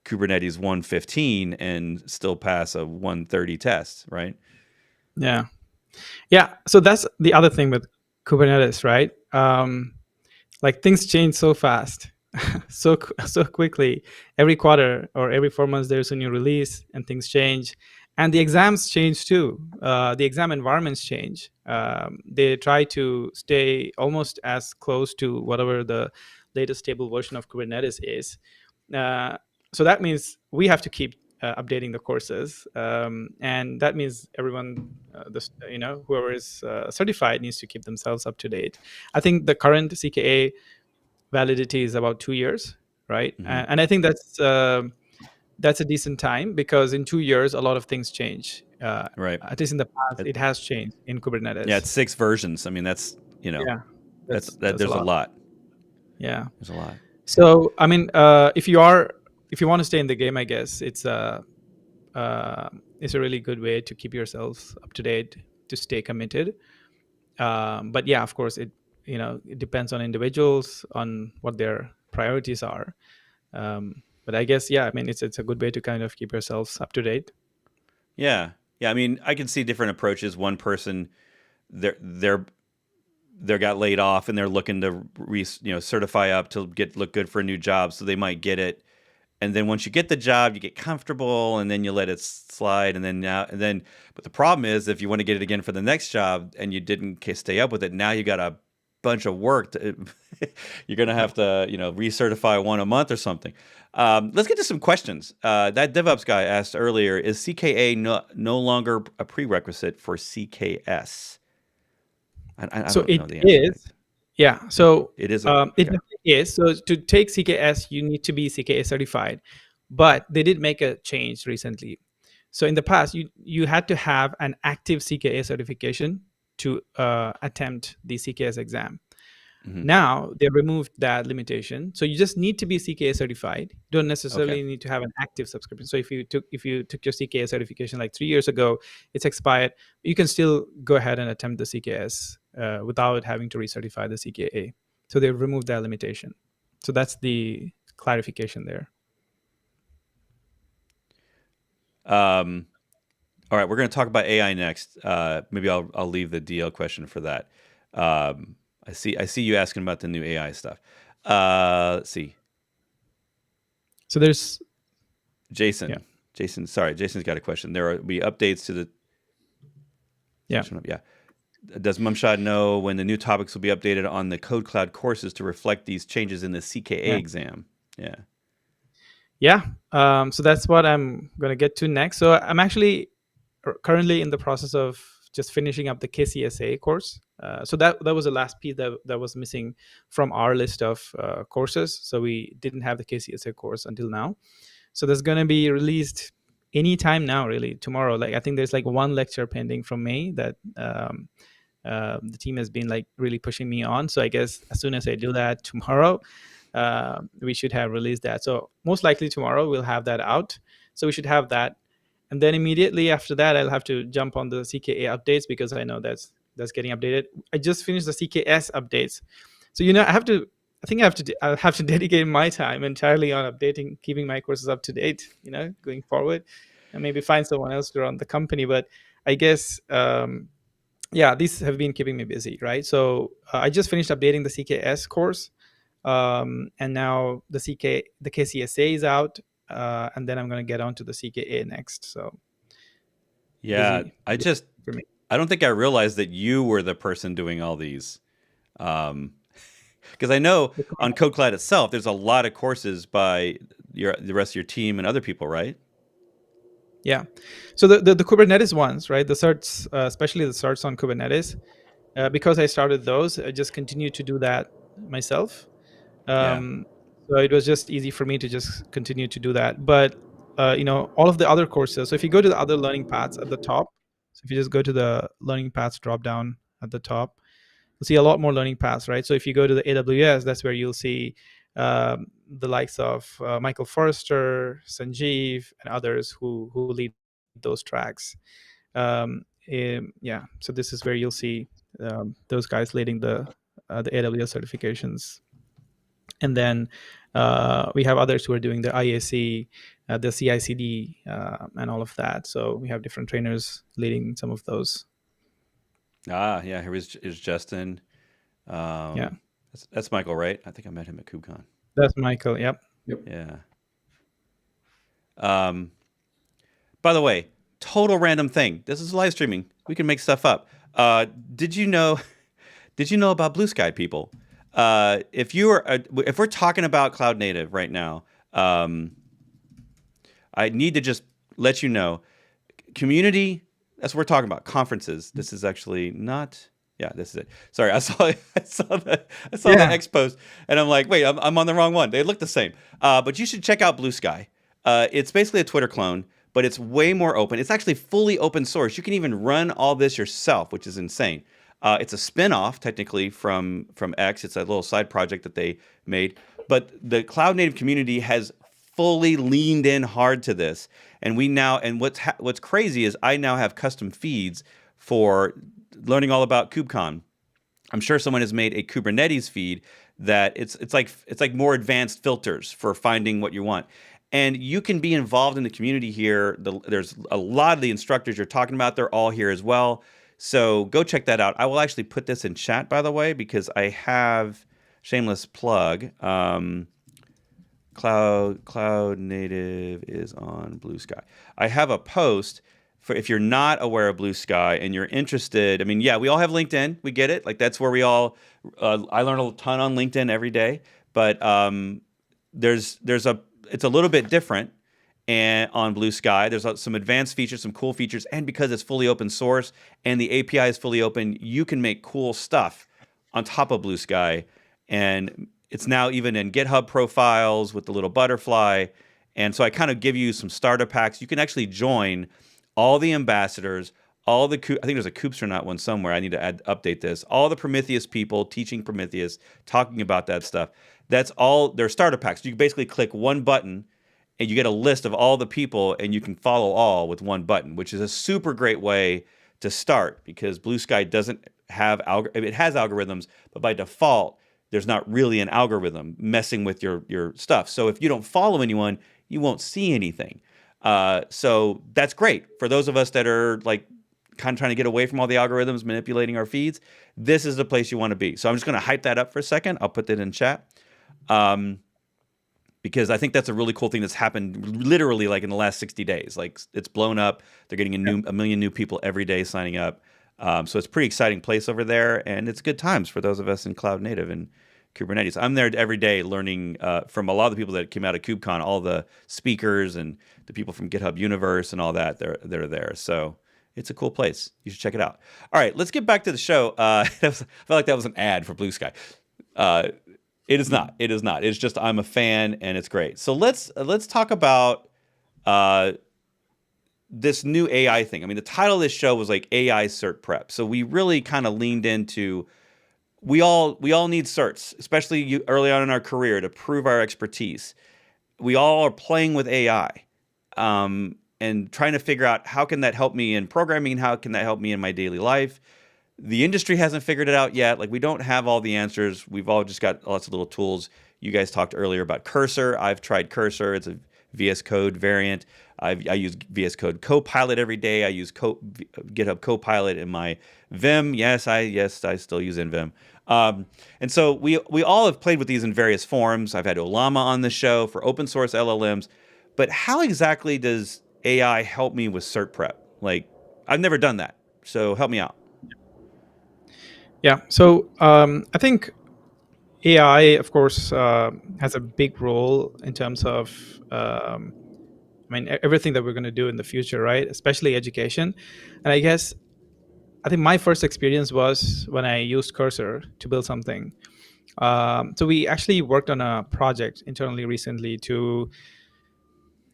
Kubernetes 115 and still pass a 130 test, right? Yeah. So that's the other thing with Kubernetes, right? Things change so fast, so quickly. Every quarter or every 4 months, there's a new release, and things change, and the exams change too. The exam environments change. They try to stay almost as close to whatever the latest stable version of Kubernetes is. So that means we have to keep updating the courses, and that means everyone, whoever is certified needs to keep themselves up to date. I think the current CKA validity is about 2 years, right? Mm-hmm. And I think that's a decent time, because in 2 years a lot of things change. Right. At least in the past, it has changed in Kubernetes. Yeah, it's 6 versions. That's that's there's a lot. Yeah, there's a lot. So if you want to stay in the game, I guess it's a really good way to keep yourselves up to date, to stay committed. But yeah, of course, it depends on individuals, on what their priorities are. But I guess it's a good way to kind of keep yourselves up to date. Yeah. I can see different approaches. One person, they got laid off and they're looking to certify up to look good for a new job, so they might get it. And then once you get the job, you get comfortable, and then you let it slide. But the problem is, if you want to get it again for the next job and you didn't stay up with it, now you got a bunch of work. You're going to have to, recertify one a month or something. Let's get to some questions. That DevOps guy asked earlier, is CKA no longer a prerequisite for CKS? I don't know the answer. It is. Yeah, so it is. It definitely is. So to take CKS, you need to be CKA certified, but they did make a change recently. So in the past, you had to have an active CKA certification to attempt the CKS exam. Mhm. Now they removed that limitation, so you just need to be CKA certified. You don't necessarily Okay. need to have an active subscription. So if you took your CKA certification like 3 years ago, it's expired. You can still go ahead and attempt the CKS without having to recertify the CKA. So they removed that limitation. So that's the clarification there. All right, we're going to talk about AI next. Maybe I'll leave the DL question for that. I see you asking about the new AI stuff. Let's see. So there's Jason. Yeah. Jason's got a question. There will be updates to the. Yeah. Yeah. Does Mumshad know when the new topics will be updated on the KodeKloud courses to reflect these changes in the CKA exam? Yeah. Yeah. So that's what I'm going to get to next. So I'm actually currently in the process of just finishing up the KCSA course. So that was the last piece that was missing from our list of courses. So we didn't have the KCSA course until now. So that's going to be released anytime now, really, tomorrow. Like I think there's like one lecture pending from May that the team has been like really pushing me on. So I guess as soon as I do that tomorrow, we should have released that. So most likely tomorrow we'll have that out. So we should have that. And then immediately after that, I'll have to jump on the CKA updates because I know that's getting updated. I just finished the CKS updates. So, I'll have to dedicate my time entirely on updating, keeping my courses up to date, going forward, and maybe find someone else to run the company. But I guess, these have been keeping me busy, right? So I just finished updating the CKS course. And now the KCSA is out. And then I'm going to get on to the CKA next. So yeah, busy for me. I don't think I realized that you were the person doing all these. Because I know on KodeKloud itself, there's a lot of courses by the rest of your team and other people, right? Yeah. So the Kubernetes ones, right? The certs, especially the certs on Kubernetes, because I started those, I just continue to do that myself. So it was just easy for me to just continue to do that. But all of the other courses. So if you go to the other learning paths at the top, so if you just go to the learning paths drop down at the top, you'll see a lot more learning paths, right? So if you go to the AWS, that's where you'll see the likes of Michael Forrester, Sanjeev, and others who lead those tracks. So this is where you'll see those guys leading the AWS certifications. And then we have others who are doing the IAC, the CI/CD, and all of that. So we have different trainers leading some of those. Here is Justin. That's Michael, right? I think I met him at KubeCon. That's Michael. Yep. Yeah. By the way, total random thing. This is live streaming. We can make stuff up. Did you know about Blue Sky, people? If we're talking about cloud native right now, I need to just let you know, community. That's what we're talking about. Conferences. This is actually not. Yeah, this is it. Sorry, I saw the X post, and I'm like, wait, I'm on the wrong one. They look the same. But you should check out Blue Sky. It's basically a Twitter clone, but it's way more open. It's actually fully open source. You can even run all this yourself, which is insane. It's a spin-off, technically, from X. It's a little side project that they made. But the cloud native community has fully leaned in hard to this. And what's crazy is I now have custom feeds for learning all about KubeCon. I'm sure someone has made a Kubernetes feed that it's like more advanced filters for finding what you want. And you can be involved in the community here. There's a lot of the instructors you're talking about. They're all here as well. So go check that out. I will actually put this in chat, by the way, because I have, shameless plug, Cloud Native is on Blue Sky. I have a post for if you're not aware of Blue Sky and you're interested. I mean, yeah, we all have LinkedIn. We get it. Like that's where we all. I learn a ton on LinkedIn every day, but it's a little bit different. And on Blue Sky, there's some advanced features, some cool features, and because it's fully open source and the API is fully open, you can make cool stuff on top of Blue Sky. And it's now even in GitHub profiles with the little butterfly. And so I kind of give you some starter packs. You can actually join all the ambassadors, all the I think there's a Kubestronaut one somewhere. I need to update this. All the Prometheus people teaching Prometheus, talking about that stuff. That's all their starter packs. You basically click one button and you get a list of all the people, and you can follow all with one button, which is a super great way to start, because Blue Sky doesn't have it has algorithms, but by default there's not really an algorithm messing with your stuff. So if you don't follow anyone, you won't see anything. So that's great for those of us that are like kind of trying to get away from all the algorithms manipulating our feeds. This is the place you want to be. So I'm just going to hype that up for a second. I'll put that in chat. Because I think that's a really cool thing that's happened literally like in the last 60 days. Like, it's blown up. They're getting a million new people every day signing up. So it's a pretty exciting place over there, and it's good times for those of us in cloud native and Kubernetes. I'm there every day learning from a lot of the people that came out of KubeCon, all the speakers and the people from GitHub Universe and all that. They're there. So it's a cool place. You should check it out. All right, let's get back to the show. I felt like that was an ad for Blue Sky. It is not. It is not. It's just I'm a fan, and it's great. So let's talk about this new AI thing. I mean, the title of this show was like AI Cert Prep. So we really kind of leaned into we all need certs, especially early on in our career, to prove our expertise. We all are playing with AI and trying to figure out how can that help me in programming, how can that help me in my daily life. The industry hasn't figured it out yet. Like, we don't have all the answers. We've all just got lots of little tools. You guys talked earlier about Cursor. I've tried Cursor. It's a VS Code variant. I use VS Code Copilot every day. I use GitHub Copilot in my Vim. Yes, I still use NVim. And so we all have played with these in various forms. I've had Olama on the show for open source LLMs. But how exactly does AI help me with cert prep? Like, I've never done that. So help me out. Yeah. So I think AI, of course, has a big role in terms of, everything that we're going to do in the future, right? Especially education. And I think my first experience was when I used Cursor to build something. So we actually worked on a project internally recently to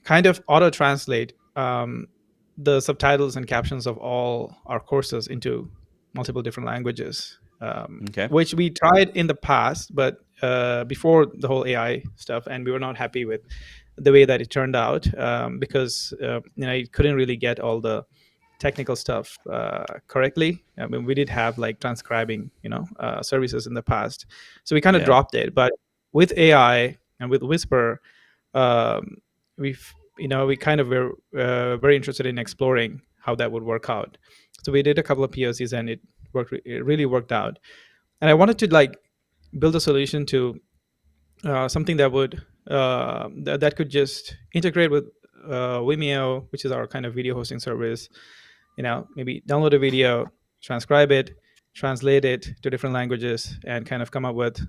kind of auto-translate the subtitles and captions of all our courses into multiple different languages, which we tried in the past, but before the whole AI stuff, and we were not happy with the way that it turned out because it couldn't really get all the technical stuff correctly. I mean, we did have like transcribing, services in the past, so we kind of dropped it. But with AI and with Whisper, we kind of were very interested in exploring how that would work out. So we did a couple of POCs, and it really worked out. And I wanted to build a solution to something that would that could just integrate with Vimeo, which is our kind of video hosting service. Maybe download a video, transcribe it, translate it to different languages, and kind of come up with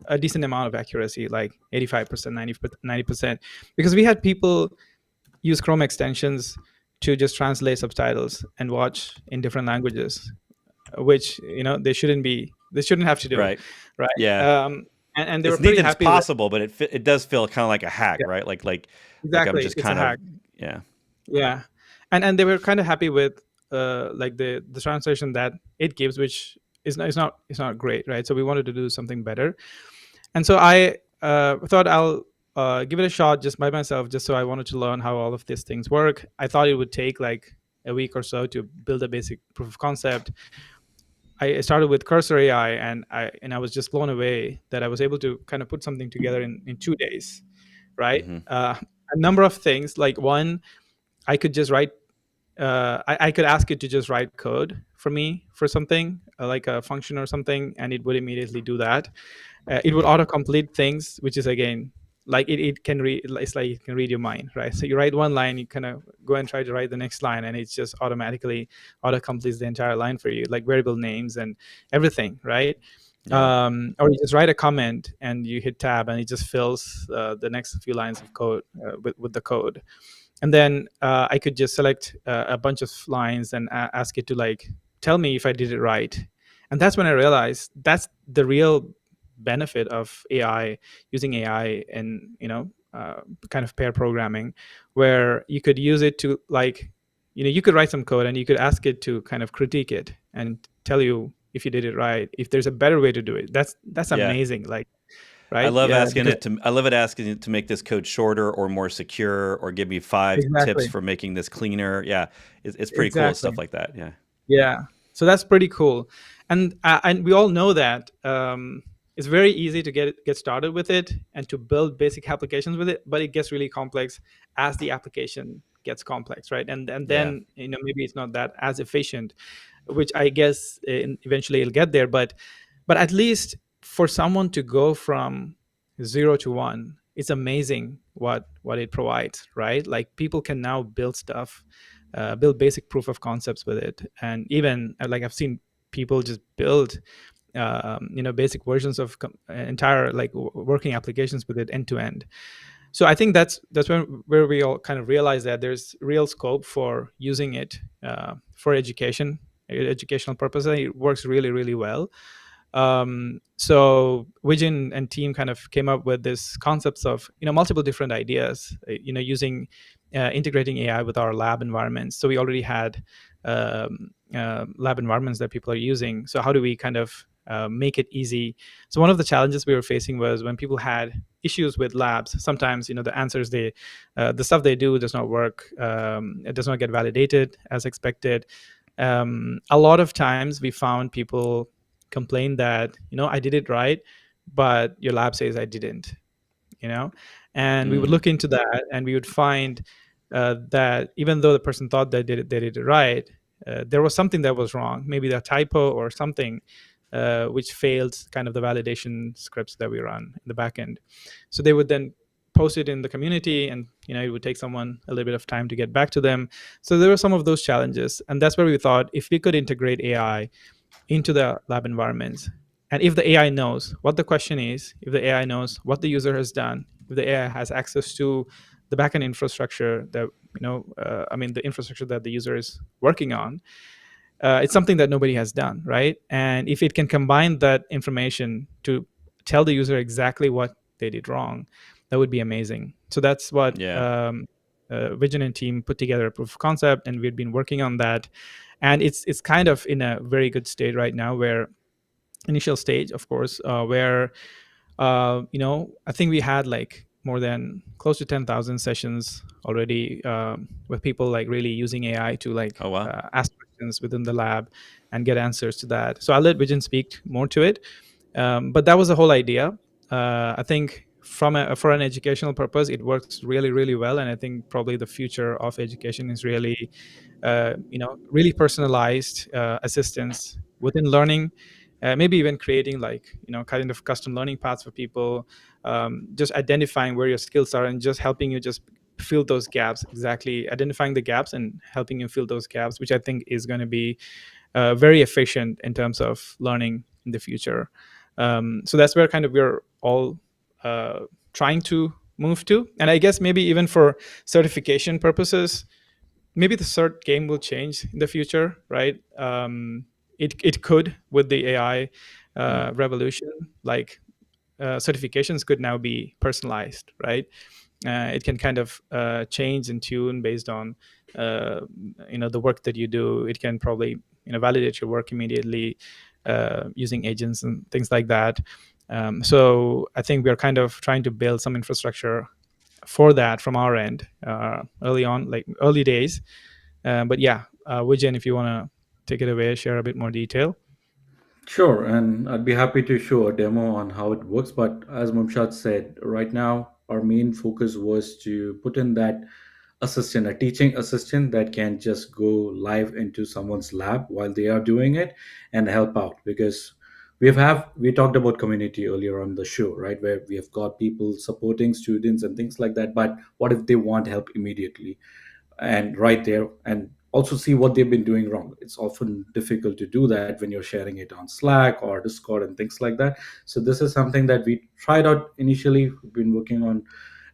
a decent amount of accuracy, like 85%, 90%, because we had people use Chrome extensions to just translate subtitles and watch in different languages, which they shouldn't have to do. Right. Yeah. And they were it's pretty neat that happy. It's possible, but it does feel kind of like a hack, right? Like exactly. I'm just it's kind a hack. Yeah. And they were kind of happy with the translation that it gives, which is not great, right? So we wanted to do something better, and so I thought I'll give it a shot just by myself, just so I wanted to learn how all of these things work. I thought it would take like a week or so to build a basic proof of concept. I started with Cursor AI, and I was just blown away that I was able to kind of put something together in 2 days, right? Mm-hmm. A number of things, like one, I could just write. I could ask it to just write code for me for something like a function or something, and it would immediately do that. It would autocomplete things, which is again like it can read. It's like it can read your mind, right? So you write one line, you kind of go and try to write the next line, and it's just automatically autocompletes the entire line for you, like variable names and everything, right? Yeah. Or you just write a comment and you hit tab, and it just fills the next few lines of code with the code. And then I could just select a bunch of lines and ask it to tell me if I did it right. And that's when I realized that's the real benefit of AI, using AI and kind of pair programming, where you could use it to, like, you could write some code and you could ask it to kind of critique it and tell you if you did it right, if there's a better way to do it. That's Yeah. amazing. Like, I right? love Yeah, asking because it to. I love it asking it to make this code shorter or more secure, or give me 5 tips exactly, for making this cleaner. Yeah, it's pretty cool exactly. stuff like that. Yeah. Yeah, so that's pretty cool, and we all know that it's very easy to get started with it and to build basic applications with it, but it gets really complex as the application gets complex, right? And Yeah. then maybe it's not that as efficient, which I guess eventually it'll get there. But at least for someone to go from 0 to 1, it's amazing what it provides, right? Like, people can now build stuff, build basic proof of concepts with it, and even like I've seen people just build basic versions of entire like working applications with it end to end. So I think that's where we all kind of realize that there's real scope for using it for educational purposes. It works really, really well. So Vijin and team kind of came up with this concepts of multiple different ideas, using integrating AI with our lab environments. So we already had lab environments that people are using. So how do we kind of make it easy? So one of the challenges we were facing was when people had issues with labs. Sometimes the answers the stuff they do does not work. It does not get validated as expected. A lot of times we found people complain that I did it right, but your lab says I didn't. And we would look into that, and we would find that even though the person thought they did it right, there was something that was wrong, maybe a typo or something, which failed kind of the validation scripts that we run in the backend. So they would then post it in the community, and it would take someone a little bit of time to get back to them. So there were some of those challenges, and that's where we thought if we could integrate AI into the lab environments, and if the AI knows what the question is, if the AI knows what the user has done, if the AI has access to the backend infrastructure that the infrastructure that the user is working on, it's something that nobody has done, right? And if it can combine that information to tell the user exactly what they did wrong, that would be amazing. So that's what Vijin and team put together a proof of concept, and we've been working on that. And it's kind of in a very good state right now, where initial stage, of course, where I think we had like more than close to 10,000 sessions already, with people like really using AI to like ask questions within the lab and get answers to that. So I'll let Vijin speak more to it, but that was the whole idea. I think for an educational purpose, it works really, really well, and I think probably the future of education is really really personalized assistance within learning, maybe even creating like kind of custom learning paths for people, just identifying where your skills are and just helping you just fill those gaps, exactly identifying the gaps and helping you fill those gaps, which I think is going to be very efficient in terms of learning in the future. So that's where kind of we're all trying to move to. And I guess maybe even for certification purposes, maybe the cert game will change in the future, right? It could with the AI revolution, like certifications could now be personalized, right? It can kind of change and tune based on the work that you do. It can probably validate your work immediately using agents and things like that. So I think we are kind of trying to build some infrastructure for that from our end early on, like early days. But yeah, Vijin, if you want to take it away, share a bit more detail. Sure, and I'd be happy to show a demo on how it works. But as Mumshad said, right now our main focus was to put in that assistant, a teaching assistant that can just go live into someone's lab while they are doing it and help out. Because we talked about community earlier on the show, right? Where we have got people supporting students and things like that. But what if they want help immediately? And right there, and also see what they've been doing wrong. It's often difficult to do that when you're sharing it on Slack or Discord and things like that. So this is something that we tried out initially. We've been working on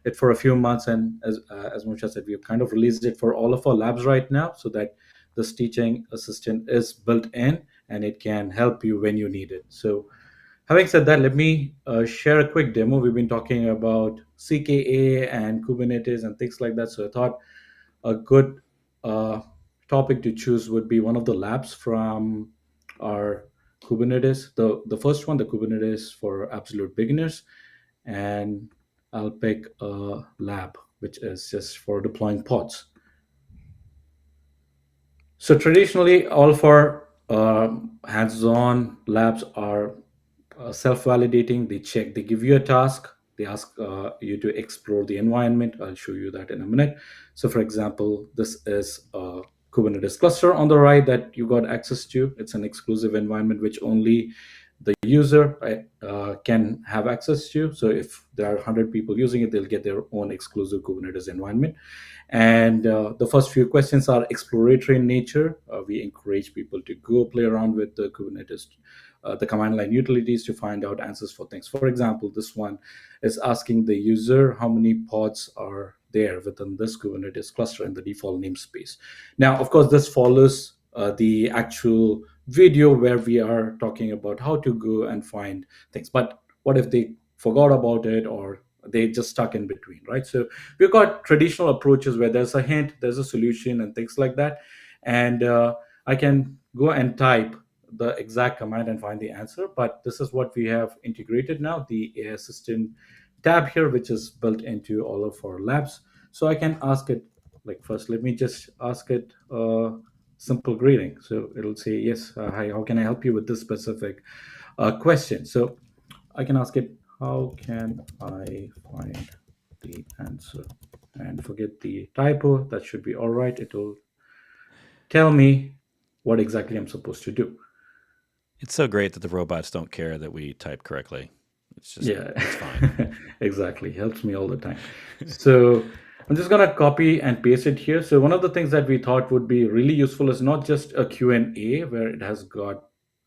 it for a few months, and as Moshe said, we've kind of released it for all of our labs right now, so that this teaching assistant is built in and it can help you when you need it. So having said that, let me share a quick demo. We've been talking about CKA and Kubernetes and things like that. So I thought a good topic to choose would be one of the labs from our Kubernetes. The first one, the Kubernetes for absolute beginners, and I'll pick a lab which is just for deploying pods. So traditionally, all of our hands-on labs are self-validating. They check, they give you a task, they ask you to explore the environment. I'll show you that in a minute. So for example, this is a Kubernetes cluster on the right that you got access to. It's an exclusive environment which only the user can have access to. So if there are 100 people using it, they'll get their own exclusive Kubernetes environment. And the first few questions are exploratory in nature. We encourage people to go play around with the Kubernetes, the command line utilities, to find out answers for things. For example, this one is asking the user how many pods are there within this Kubernetes cluster in the default namespace. Now, of course, this follows the actual video where we are talking about how to go and find things. But what if they forgot about it, or they just stuck in between, right? So we've got traditional approaches where there's a hint, there's a solution, and things like that. And I can go and type the exact command and find the answer. But this is what we have integrated now, the AI Assistant tab here, which is built into all of our labs. So I can ask it, like, first, let me just ask it a simple greeting. So it'll say, yes, hi, how can I help you with this specific question? So I can ask it, how can I find the answer? And forget the typo, that should be all right. It will tell me what exactly I'm supposed to do. It's so great that the robots don't care that we type correctly. It's just, Yeah, it's fine. exactly. Helps me all the time. So I'm just gonna copy and paste it here. So one of the things that we thought would be really useful is not just a Q&A where it has got,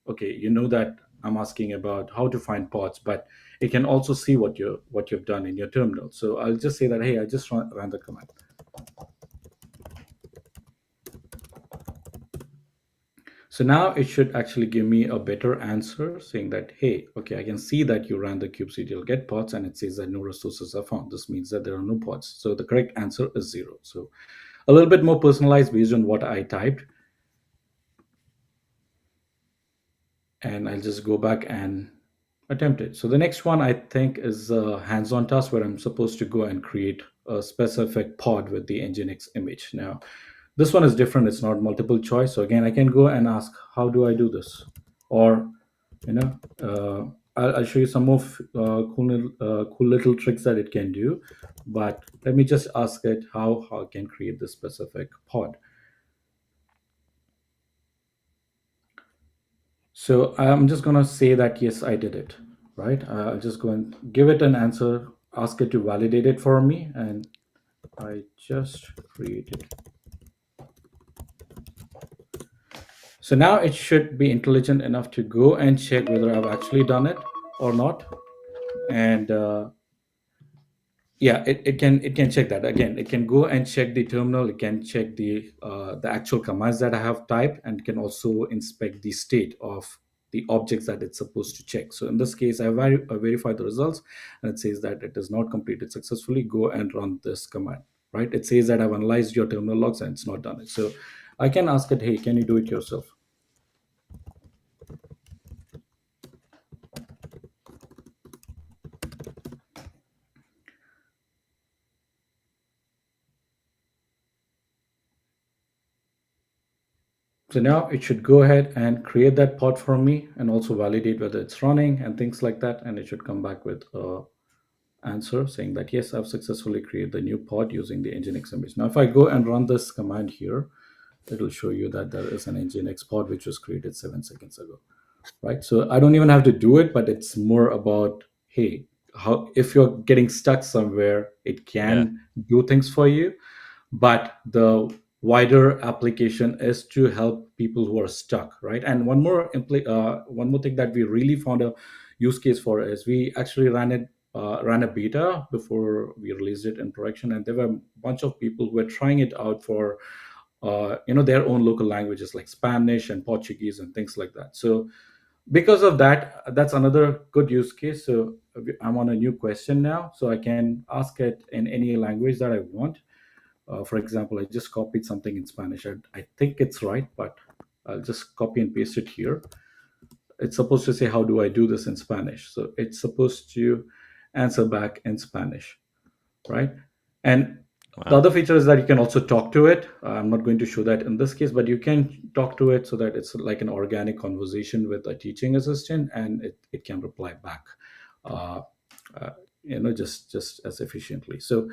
okay, you know that I'm asking about how to find pods, but it can also see what you've done in your terminal. So I'll just say that, hey, I just ran the command. So now it should actually give me a better answer saying that, hey, okay, I can see that you ran the kubectl get pods and it says that no resources are found. This means that there are no pods. So the correct answer is 0. So a little bit more personalized based on what I typed. And I'll just go back and attempt it. So the next one I think is a hands-on task where I'm supposed to go and create a specific pod with the Nginx image. Now, this one is different. It's not multiple choice. So again, I can go and ask, how do I do this? Or, I'll show you some of cool little tricks that it can do. But let me just ask it how I can create this specific pod. So I'm just going to say that, yes, I did it, right? I'll just go and give it an answer, ask it to validate it for me, and I just created. So now it should be intelligent enough to go and check whether I've actually done it or not. And yeah, it can check that. Again, it can go and check the terminal, it can check the actual commands that I have typed, and can also inspect the state of the objects that it's supposed to check. So in this case, I verified the results, and it says that it is not completed successfully. Go and run this command, right? It says that I've analyzed your terminal logs and it's not done it. So I can ask it, hey, can you do it yourself? So now it should go ahead and create that pod for me and also validate whether it's running and things like that. And it should come back with a answer saying that, yes, I've successfully created the new pod using the Nginx image. Now, if I go and run this command here, it'll show you that there is an Nginx pod which was created 7 seconds ago, right? So I don't even have to do it, but it's more about, hey, how if you're getting stuck somewhere, it can do things for you. But the wider application is to help people who are stuck, right? And one more thing that we really found a use case for is we actually ran a beta before we released it in production, and there were a bunch of people who were trying it out for their own local languages like Spanish and Portuguese and things like that. So because of that, that's another good use case. So I'm on a new question now, so I can ask it in any language that I want. For example, I just copied something in Spanish. I think it's right, but I'll just copy and paste it here. It's supposed to say, how do I do this in Spanish? So it's supposed to answer back in Spanish, right? And the Wow. other feature is that you can also talk to it. I'm not going to show that in this case, but you can talk to it so that it's like an organic conversation with a teaching assistant, and it can reply back, uh, uh, just as efficiently. So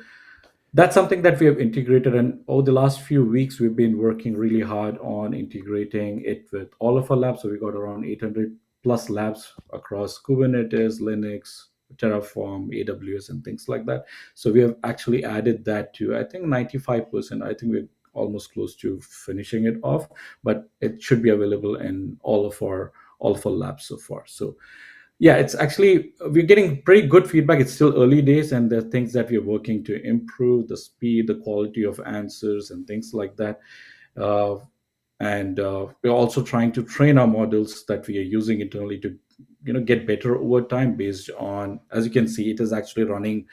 that's something that we have integrated, and over the last few weeks we've been working really hard on integrating it with all of our labs. So we got around 800 plus labs across Kubernetes, Linux, Terraform, AWS, and things like that. So we have actually added that to, I think, 95%. I think we're almost close to finishing it off, but it should be available in all of our labs so far. So yeah, it's actually, we're getting pretty good feedback. It's still early days, and there are things that we're working to improve: the speed, the quality of answers, and things like that. uh, and we're also trying to train our models that we are using internally to get better over time, based on, as you can see, it is actually running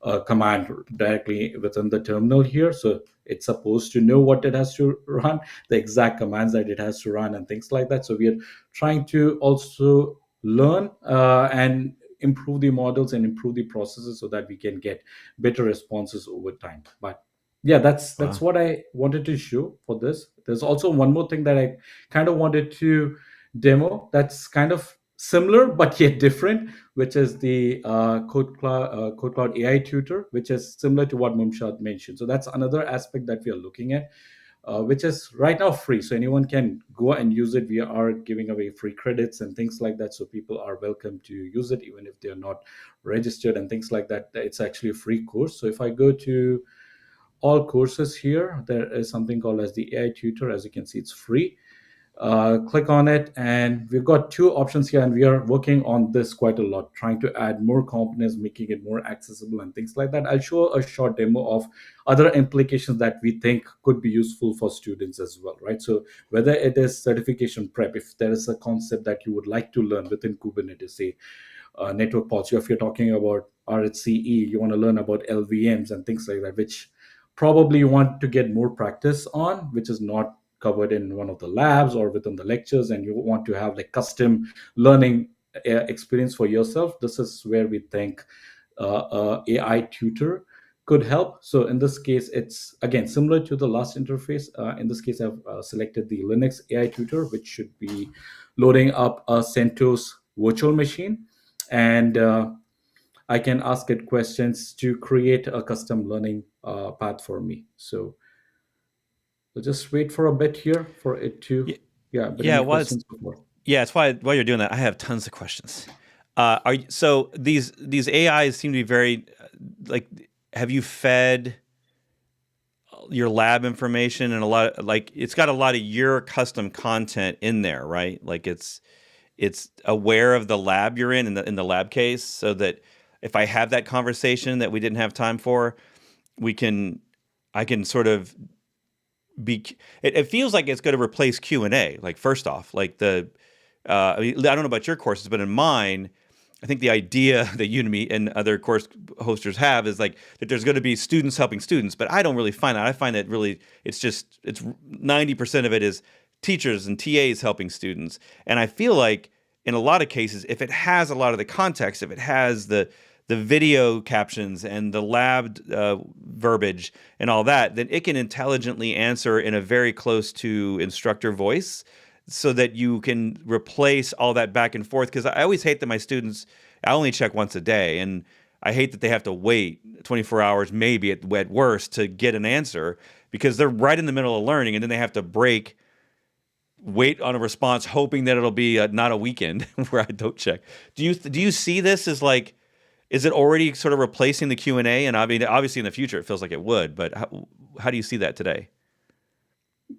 a command directly within the terminal here. So it's supposed to know what it has to run, the exact commands that it has to run, and things like that. So we are trying to also learn and improve the models and improve the processes so that we can get better responses over time. But yeah, that's Wow. what I wanted to show for this. There's also one more thing that I kind of wanted to demo, that's kind of similar but yet different, which is the KodeKloud AI tutor, which is similar to what Mumshad mentioned. So that's another aspect that we are looking at, which is right now free, so anyone can go and use it. We are giving away free credits and things like that, so people are welcome to use it even if they're not registered and things like that. It's actually a free course. So if I go to all courses here, there is something called as the AI tutor. As you can see, it's free. Click on it, and we've got two options here, and we are working on this quite a lot, trying to add more components, making it more accessible and things like that. I'll show a short demo of other implications that we think could be useful for students as well, right? So whether it is certification prep, if there is a concept that you would like to learn within Kubernetes, say network policy, if you're talking about RHCE, you want to learn about LVMs and things like that, which probably you want to get more practice on, which is not covered in one of the labs or within the lectures, and you want to have like custom learning experience for yourself. This is where we think AI tutor could help. So in this case, it's again similar to the last interface. In this case, I've selected the Linux AI tutor, which should be loading up a CentOS virtual machine, and I can ask it questions to create a custom learning path for me. So we'll just wait for a bit here for it to, Yeah. yeah, but Yeah. any Well, it's, questions before? yeah. It's while you're doing that, I have tons of questions. So these AIs seem to be very like. Have you fed your lab information and a lot like it's got a lot of your custom content in there, right? Like it's aware of the lab you're in the lab case, so that if I have that conversation that we didn't have time for, I can sort of it feels like it's going to replace Q&A. Like, first off, like I mean, I don't know about your courses, but in mine, I think the idea that Udemy and other course hosters have is like that there's going to be students helping students, but I don't really find that. I find that really it's 90% of it is teachers and TAs helping students. And I feel like in a lot of cases, if it has a lot of the context, if it has the video captions and the lab verbiage and all that, then it can intelligently answer in a very close to instructor voice, so that you can replace all that back and forth. Because I always hate that my students, I only check once a day, and I hate that they have to wait 24 hours, maybe at worst, to get an answer, because they're right in the middle of learning, and then they have to wait on a response, hoping that it'll be not a weekend where I don't check. Do you see this as like, is it already sort of replacing the Q&A? And I mean, obviously in the future it feels like it would, but how do you see that today?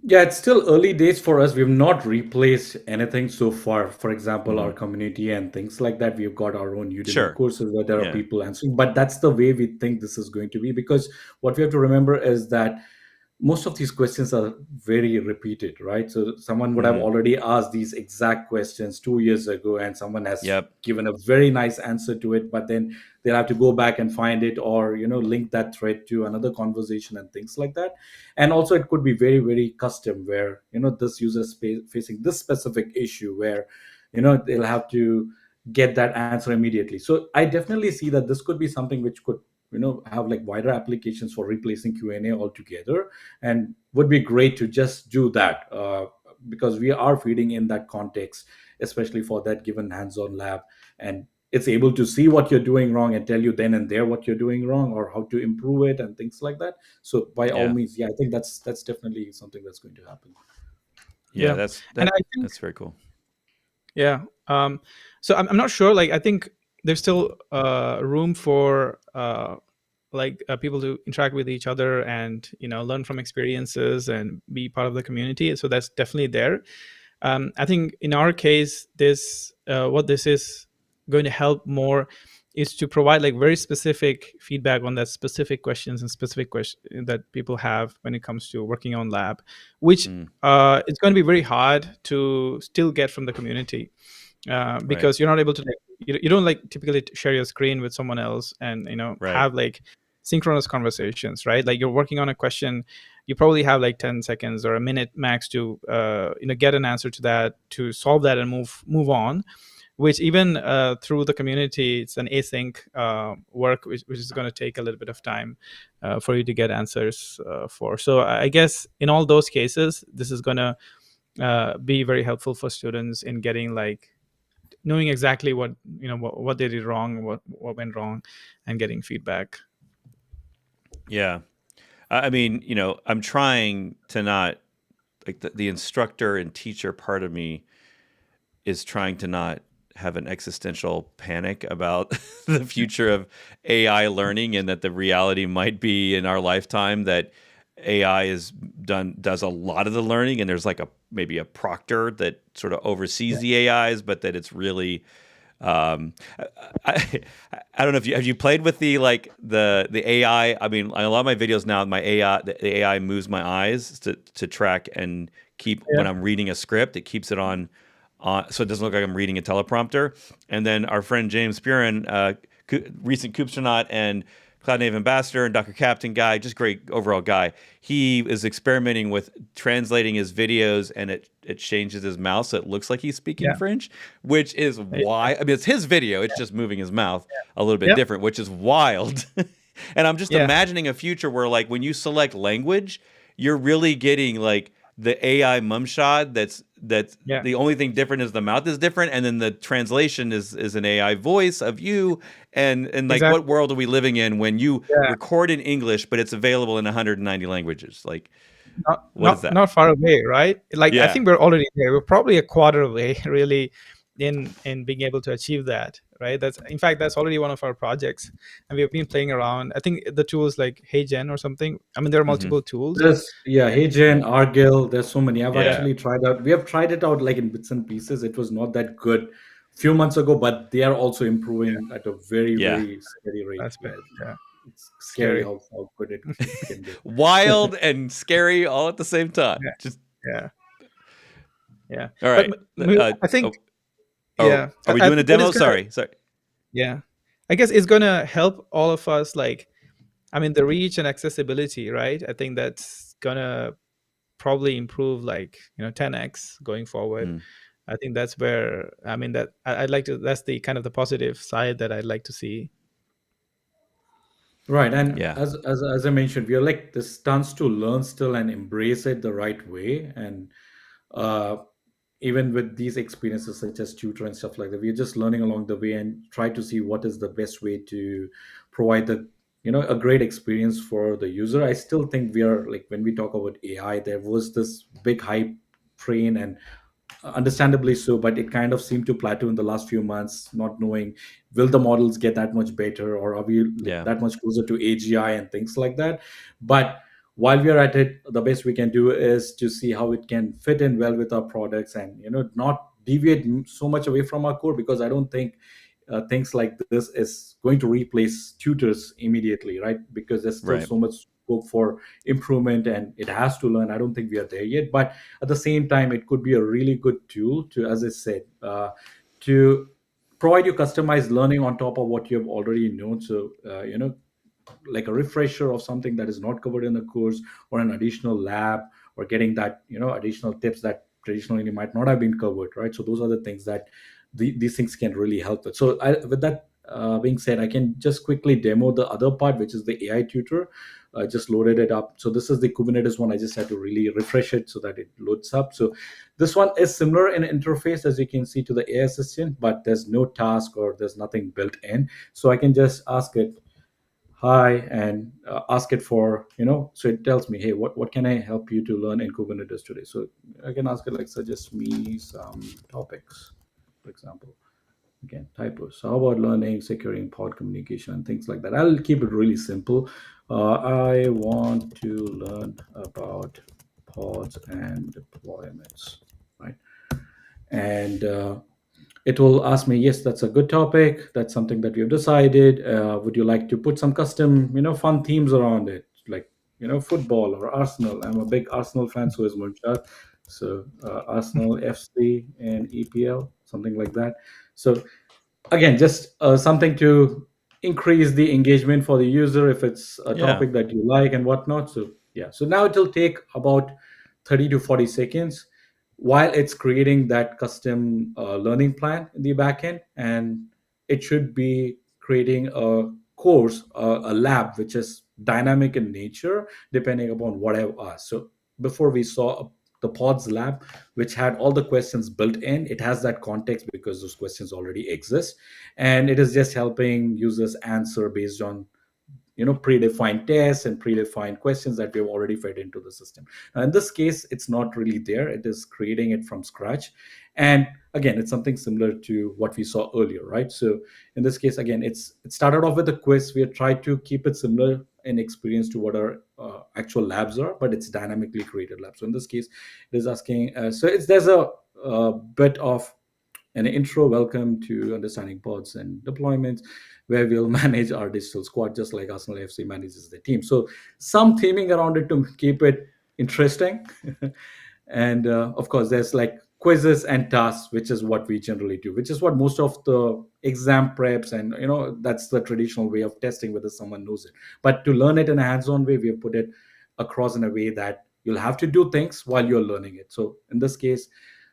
Yeah, it's still early days for us. We've not replaced anything so far. For example, our community and things like that. We've got our own Udemy Sure. courses where there are Yeah. people answering, but that's the way we think this is going to be. Because what we have to remember is that most of these questions are very repeated, right? So someone would have Mhm. already asked these exact questions 2 years ago, and someone has Yep. given a very nice answer to it, but then they'll have to go back and find it, or link that thread to another conversation and things like that. And also it could be very, very custom, where this user is facing this specific issue, where they'll have to get that answer immediately. So I definitely see that this could be something which could have like wider applications for replacing Q&A altogether, and would be great to just do that, because we are feeding in that context, especially for that given hands-on lab, and it's able to see what you're doing wrong and tell you then and there what you're doing wrong or how to improve it and things like that. So by all Yeah. means, yeah, I think that's definitely something that's going to happen. Yeah. Yeah. And I think, That's very cool. yeah. So I'm not sure. Like, I think there's still room for people to interact with each other and learn from experiences and be part of the community. So that's definitely there. I think in our case, this what this is going to help more is to provide like very specific feedback on that specific questions and specific questions that people have when it comes to working on lab, which Mm. it's going to be very hard to still get from the community, because you're not able to you don't like typically share your screen with someone else and Right. have like synchronous conversations, right? Like, you're working on a question, you probably have like 10 seconds or a minute max to get an answer to that, to solve that and move on, which even through the community, it's an async work, which is going to take a little bit of time for you to get answers for. So I guess in all those cases, this is going to be very helpful for students in getting like knowing exactly what what they did wrong, what went wrong, and getting feedback. Yeah. I mean, I'm trying to not, like, the instructor and teacher part of me is trying to not have an existential panic about the future of AI learning, and that the reality might be in our lifetime that AI does a lot of the learning, and there's like maybe a proctor that sort of oversees the AIs, but that it's really I, I don't know if have you played with the AI. I mean, a lot of my videos now, the AI moves my eyes to track and keep when I'm reading a script. It keeps it on, so it doesn't look like I'm reading a teleprompter. And then our friend James Buren, recent Kubestronaut and Cloud Native Ambassador and Dr. Captain guy, just great overall guy. He is experimenting with translating his videos, and it changes his mouth so it looks like he's speaking French, which is why. I mean, it's his video. It's just moving his mouth a little bit different, which is wild. And I'm just imagining a future where, like, when you select language, you're really getting like the AI Mumshad. That's the only thing different is the mouth is different, and then the translation is an AI voice of you. And like, Exactly. what world are we living in when you record in English, but it's available in 190 languages? Like, what is that? Not far away, right? Like, I think we're already there. We're probably a quarter away, really, in being able to achieve that, right? In fact, that's already one of our projects, and we've been playing around. I think the tools like HeyGen or something. I mean, there are multiple tools. HeyGen, Argil. There's so many. I've actually tried out. We have tried it out like in bits and pieces. It was not that good a few months ago, but they are also improving at a very, very steady rate. That's bad. It's scary how good it can be. Wild and scary all at the same time. Yeah. All right. I think. Are we doing a demo? Sorry. Yeah. I guess it's gonna help all of us. Like, I mean, the reach and accessibility, right? I think that's gonna probably improve like 10x going forward. I think that's where, I mean, that I'd like to. That's the kind of the positive side that I'd like to see. Right, and as I mentioned, we are like this stance to learn still and embrace it the right way, and even with these experiences such as tutor and stuff like that, we're just learning along the way and try to see what is the best way to provide a great experience for the user. I still think we are like, when we talk about AI, there was this big hype train, and understandably so, but it kind of seemed to plateau in the last few months, not knowing will the models get that much better, or are we that much closer to AGI and things like that. But while we are at it, the best we can do is to see how it can fit in well with our products, and not deviate so much away from our core, because I don't think things like this is going to replace tutors immediately, right? Because there's still so much scope for improvement, and it has to learn. I don't think we are there yet, but at the same time, it could be a really good tool to, as I said, to provide you customized learning on top of what you have already known. So like a refresher of something that is not covered in the course, or an additional lab, or getting that additional tips that traditionally might not have been covered, right? So those are the things that these things can really help with. So with that being said, I can just quickly demo the other part, which is the AI tutor. I just loaded it up. So this is the Kubernetes one. I just had to really refresh it so that it loads up. So this one is similar in interface, as you can see, to the AI assistant, but there's no task or there's nothing built in. So I can just ask it, hi, and ask it for, so it tells me, hey, what can I help you to learn in Kubernetes today? So I can ask it, like, suggest me some topics, for example. Again, typos. So how about learning, securing pod communication, and things like that? I'll keep it really simple. I want to learn about pods and deployments, right? And it will ask me, yes, that's a good topic. That's something that we have decided. Would you like to put some custom, fun themes around it, like, football or Arsenal? I'm a big Arsenal fan, so is Mumshad. So Arsenal FC and EPL, something like that. So again, just something to increase the engagement for the user if it's a Yeah. topic that you like and whatnot. So yeah, so now it will take about 30 to 40 seconds while it's creating that custom learning plan in the backend, and it should be creating a course, a lab, which is dynamic in nature depending upon what I've asked. So before we saw the pods lab, which had all the questions built in. It has that context because those questions already exist, and it is just helping users answer based on predefined tests and predefined questions that we've already fed into the system. Now, in this case, it's not really there. It is creating it from scratch. And again, it's something similar to what we saw earlier, right? So in this case, again, it started off with a quiz. We have tried to keep it similar in experience to what our actual labs are, but it's dynamically created labs. So in this case, it is asking, there's a bit of an intro, welcome to understanding pods and deployments, where we'll manage our digital squad just like Arsenal FC manages the team. So some theming around it to keep it interesting. And of course, there's like quizzes and tasks, which is what we generally do, which is what most of the exam preps, and that's the traditional way of testing whether someone knows it. But to learn it in a hands-on way, we have put it across in a way that you'll have to do things while you're learning it. So in this case,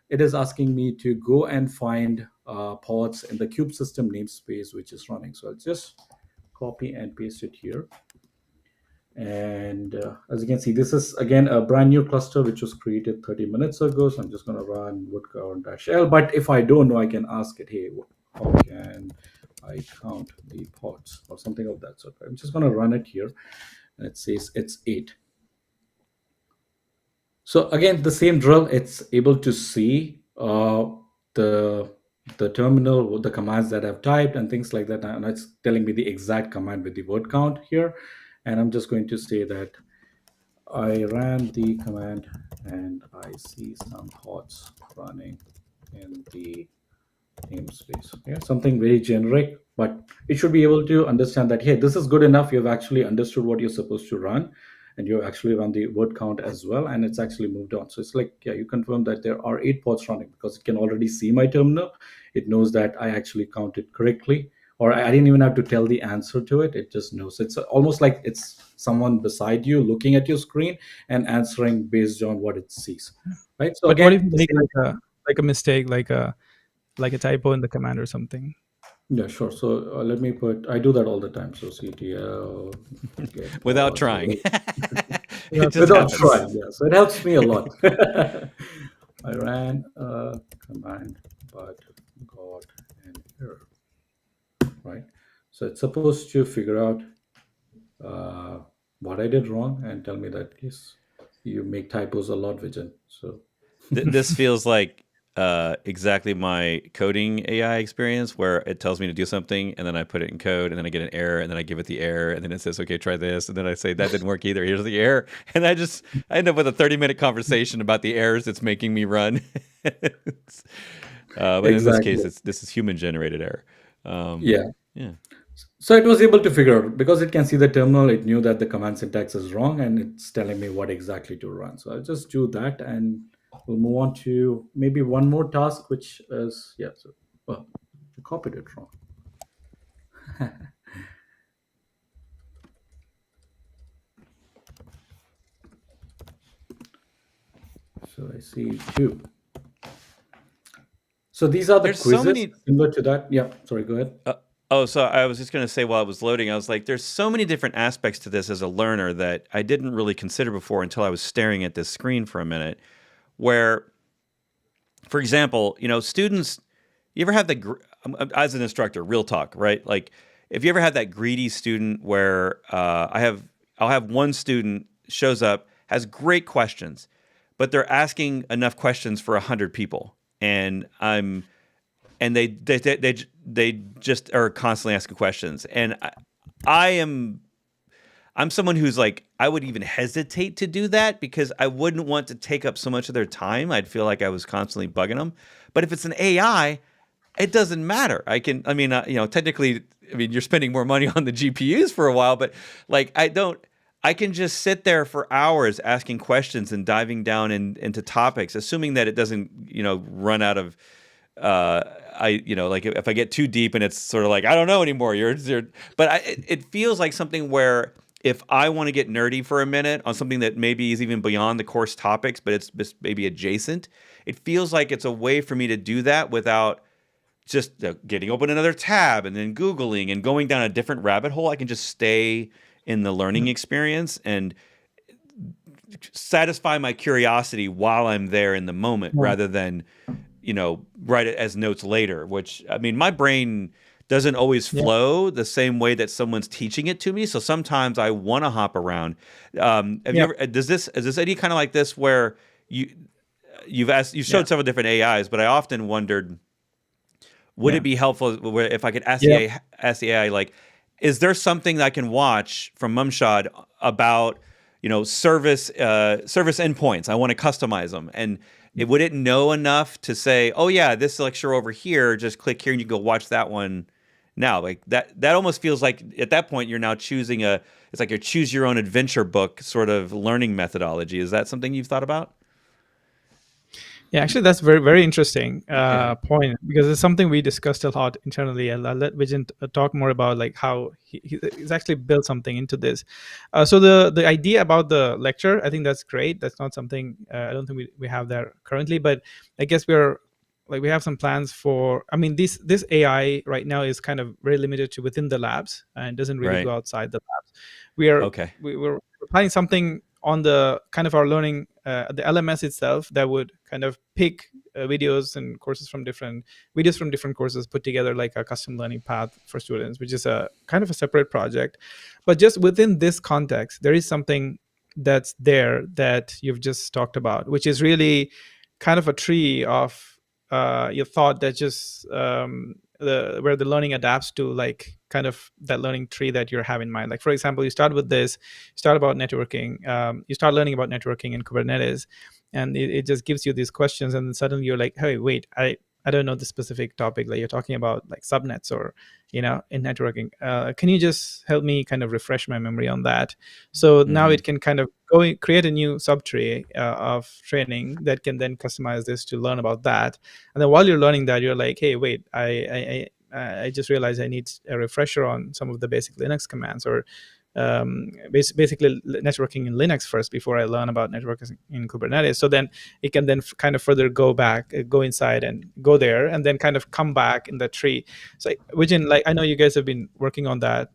it is asking me to go and find pods in the kube system namespace, which is running. So I'll just copy and paste it here. And as you can see, this is again a brand new cluster which was created 30 minutes ago. So I'm just going to run woodcount-l. But if I don't know, I can ask it, hey, how can I count the pods or something of that sort. I'm just going to run it here, and it says it's 8. So again, the same drill. It's able to see the terminal, the commands that I've typed and things like that, and it's telling me the exact command with the word count here. And I'm just going to say that I ran the command and I see some pods running in the namespace. Yeah, something very generic, but it should be able to understand that, hey, this is good enough. You've actually understood what you're supposed to run, and you actually run the word count as well, and it's actually moved on. So it's like, yeah, you confirm that there are 8 pods running because it can already see my terminal. It knows that I actually counted correctly, or I didn't even have to tell the answer to it. It just knows. It's almost like it's someone beside you looking at your screen and answering based on what it sees, right? So But what again, if you make like a mistake, like a typo in the command or something? yeah, sure. So let me I do that all the time. So CTL Without pods, trying. Yeah, It just without happens. trying. Yeah, so it helps me a lot. I ran a command but got an error, right? So it's supposed to figure out what I did wrong and tell me that, yes, you make typos a lot, Vijin. So This feels like exactly my coding AI experience, where it tells me to do something and then I put it in code and then I get an error and then I give it the error and then it says, okay, try this. And then I say, that didn't work either. Here's the error. And I end up with a 30-minute conversation about the errors it's making me run. But in this exactly. case, this is human generated error. Yeah. Yeah. So it was able to figure out, because it can see the terminal, it knew that the command syntax is wrong and it's telling me what exactly to run. So I'll just do that and we'll move on to maybe one more task, which is, yeah, so, well, I copied it wrong. So I see two. So these are the There's so quizzes many. similar to that. Yeah, sorry, go ahead. So I was just going to say while I was loading, I was like, there's so many different aspects to this as a learner that I didn't really consider before until I was staring at this screen for a minute. Where, for example, students, you ever have as an instructor, real talk, right? Like, if you ever had that greedy student where I'll have one student shows up, has great questions, but they're asking enough questions for 100 people, and they just are constantly asking questions, and I'm someone who's like, I would even hesitate to do that because I wouldn't want to take up so much of their time. I'd feel like I was constantly bugging them. But if it's an AI, it doesn't matter. Technically, you're spending more money on the GPUs for a while, but like, I can just sit there for hours asking questions and diving down into topics, assuming that it doesn't, run out of, like if I get too deep and it's sort of like, I don't know anymore. It feels like something where if I want to get nerdy for a minute on something that maybe is even beyond the course topics, but it's just maybe adjacent, it feels like it's a way for me to do that without just getting open another tab and then Googling and going down a different rabbit hole. I can just stay in the learning experience and satisfy my curiosity while I'm there in the moment, rather than, write it as notes later, which, my brain doesn't always flow the same way that someone's teaching it to me. So sometimes I want to hop around. Is this any kind of like this where you showed several different AIs, but I often wondered, would it be helpful if I could ask the AI, like, is there something that I can watch from Mumshad about, service endpoints? I want to customize them. And would it know enough to say, oh yeah, this lecture over here, just click here and you can go watch that one now? Like that almost feels like at that point you're now choosing it's like your choose your own adventure book sort of learning methodology. Is that something you've thought about? Yeah, actually, that's very, very interesting point, because it's something we discussed a lot internally. I'll let Vijin talk more about like how he's actually built something into this. So the idea about the lecture, I think that's great. That's not something I don't think we have there currently, but I guess we have some plans for. This AI right now is kind of very limited to within the labs and doesn't really go outside the labs. We're planning something on the kind of our learning, the LMS itself, that would kind of pick videos and courses from different courses, put together like a custom learning path for students, which is a kind of a separate project. But just within this context, there is something that's there that you've just talked about, which is really kind of a tree of your thought that just where the learning adapts to like kind of that learning tree that you have in mind. Like, for example, you start with this, you start about networking, you start learning about networking in Kubernetes, and it just gives you these questions, and then suddenly you're like, hey, wait, I don't know the specific topic that you're talking about, like subnets or, in networking. Can you just help me kind of refresh my memory on that? So now it can kind of create a new subtree of training that can then customize this to learn about that. And then while you're learning that, you're like, hey, wait, I just realized I need a refresher on some of the basic Linux commands, or basically networking in Linux first before I learn about networking in Kubernetes. So then it can then kind of further go inside and go there, and then kind of come back in the tree. So Vijin, like, I know you guys have been working on that,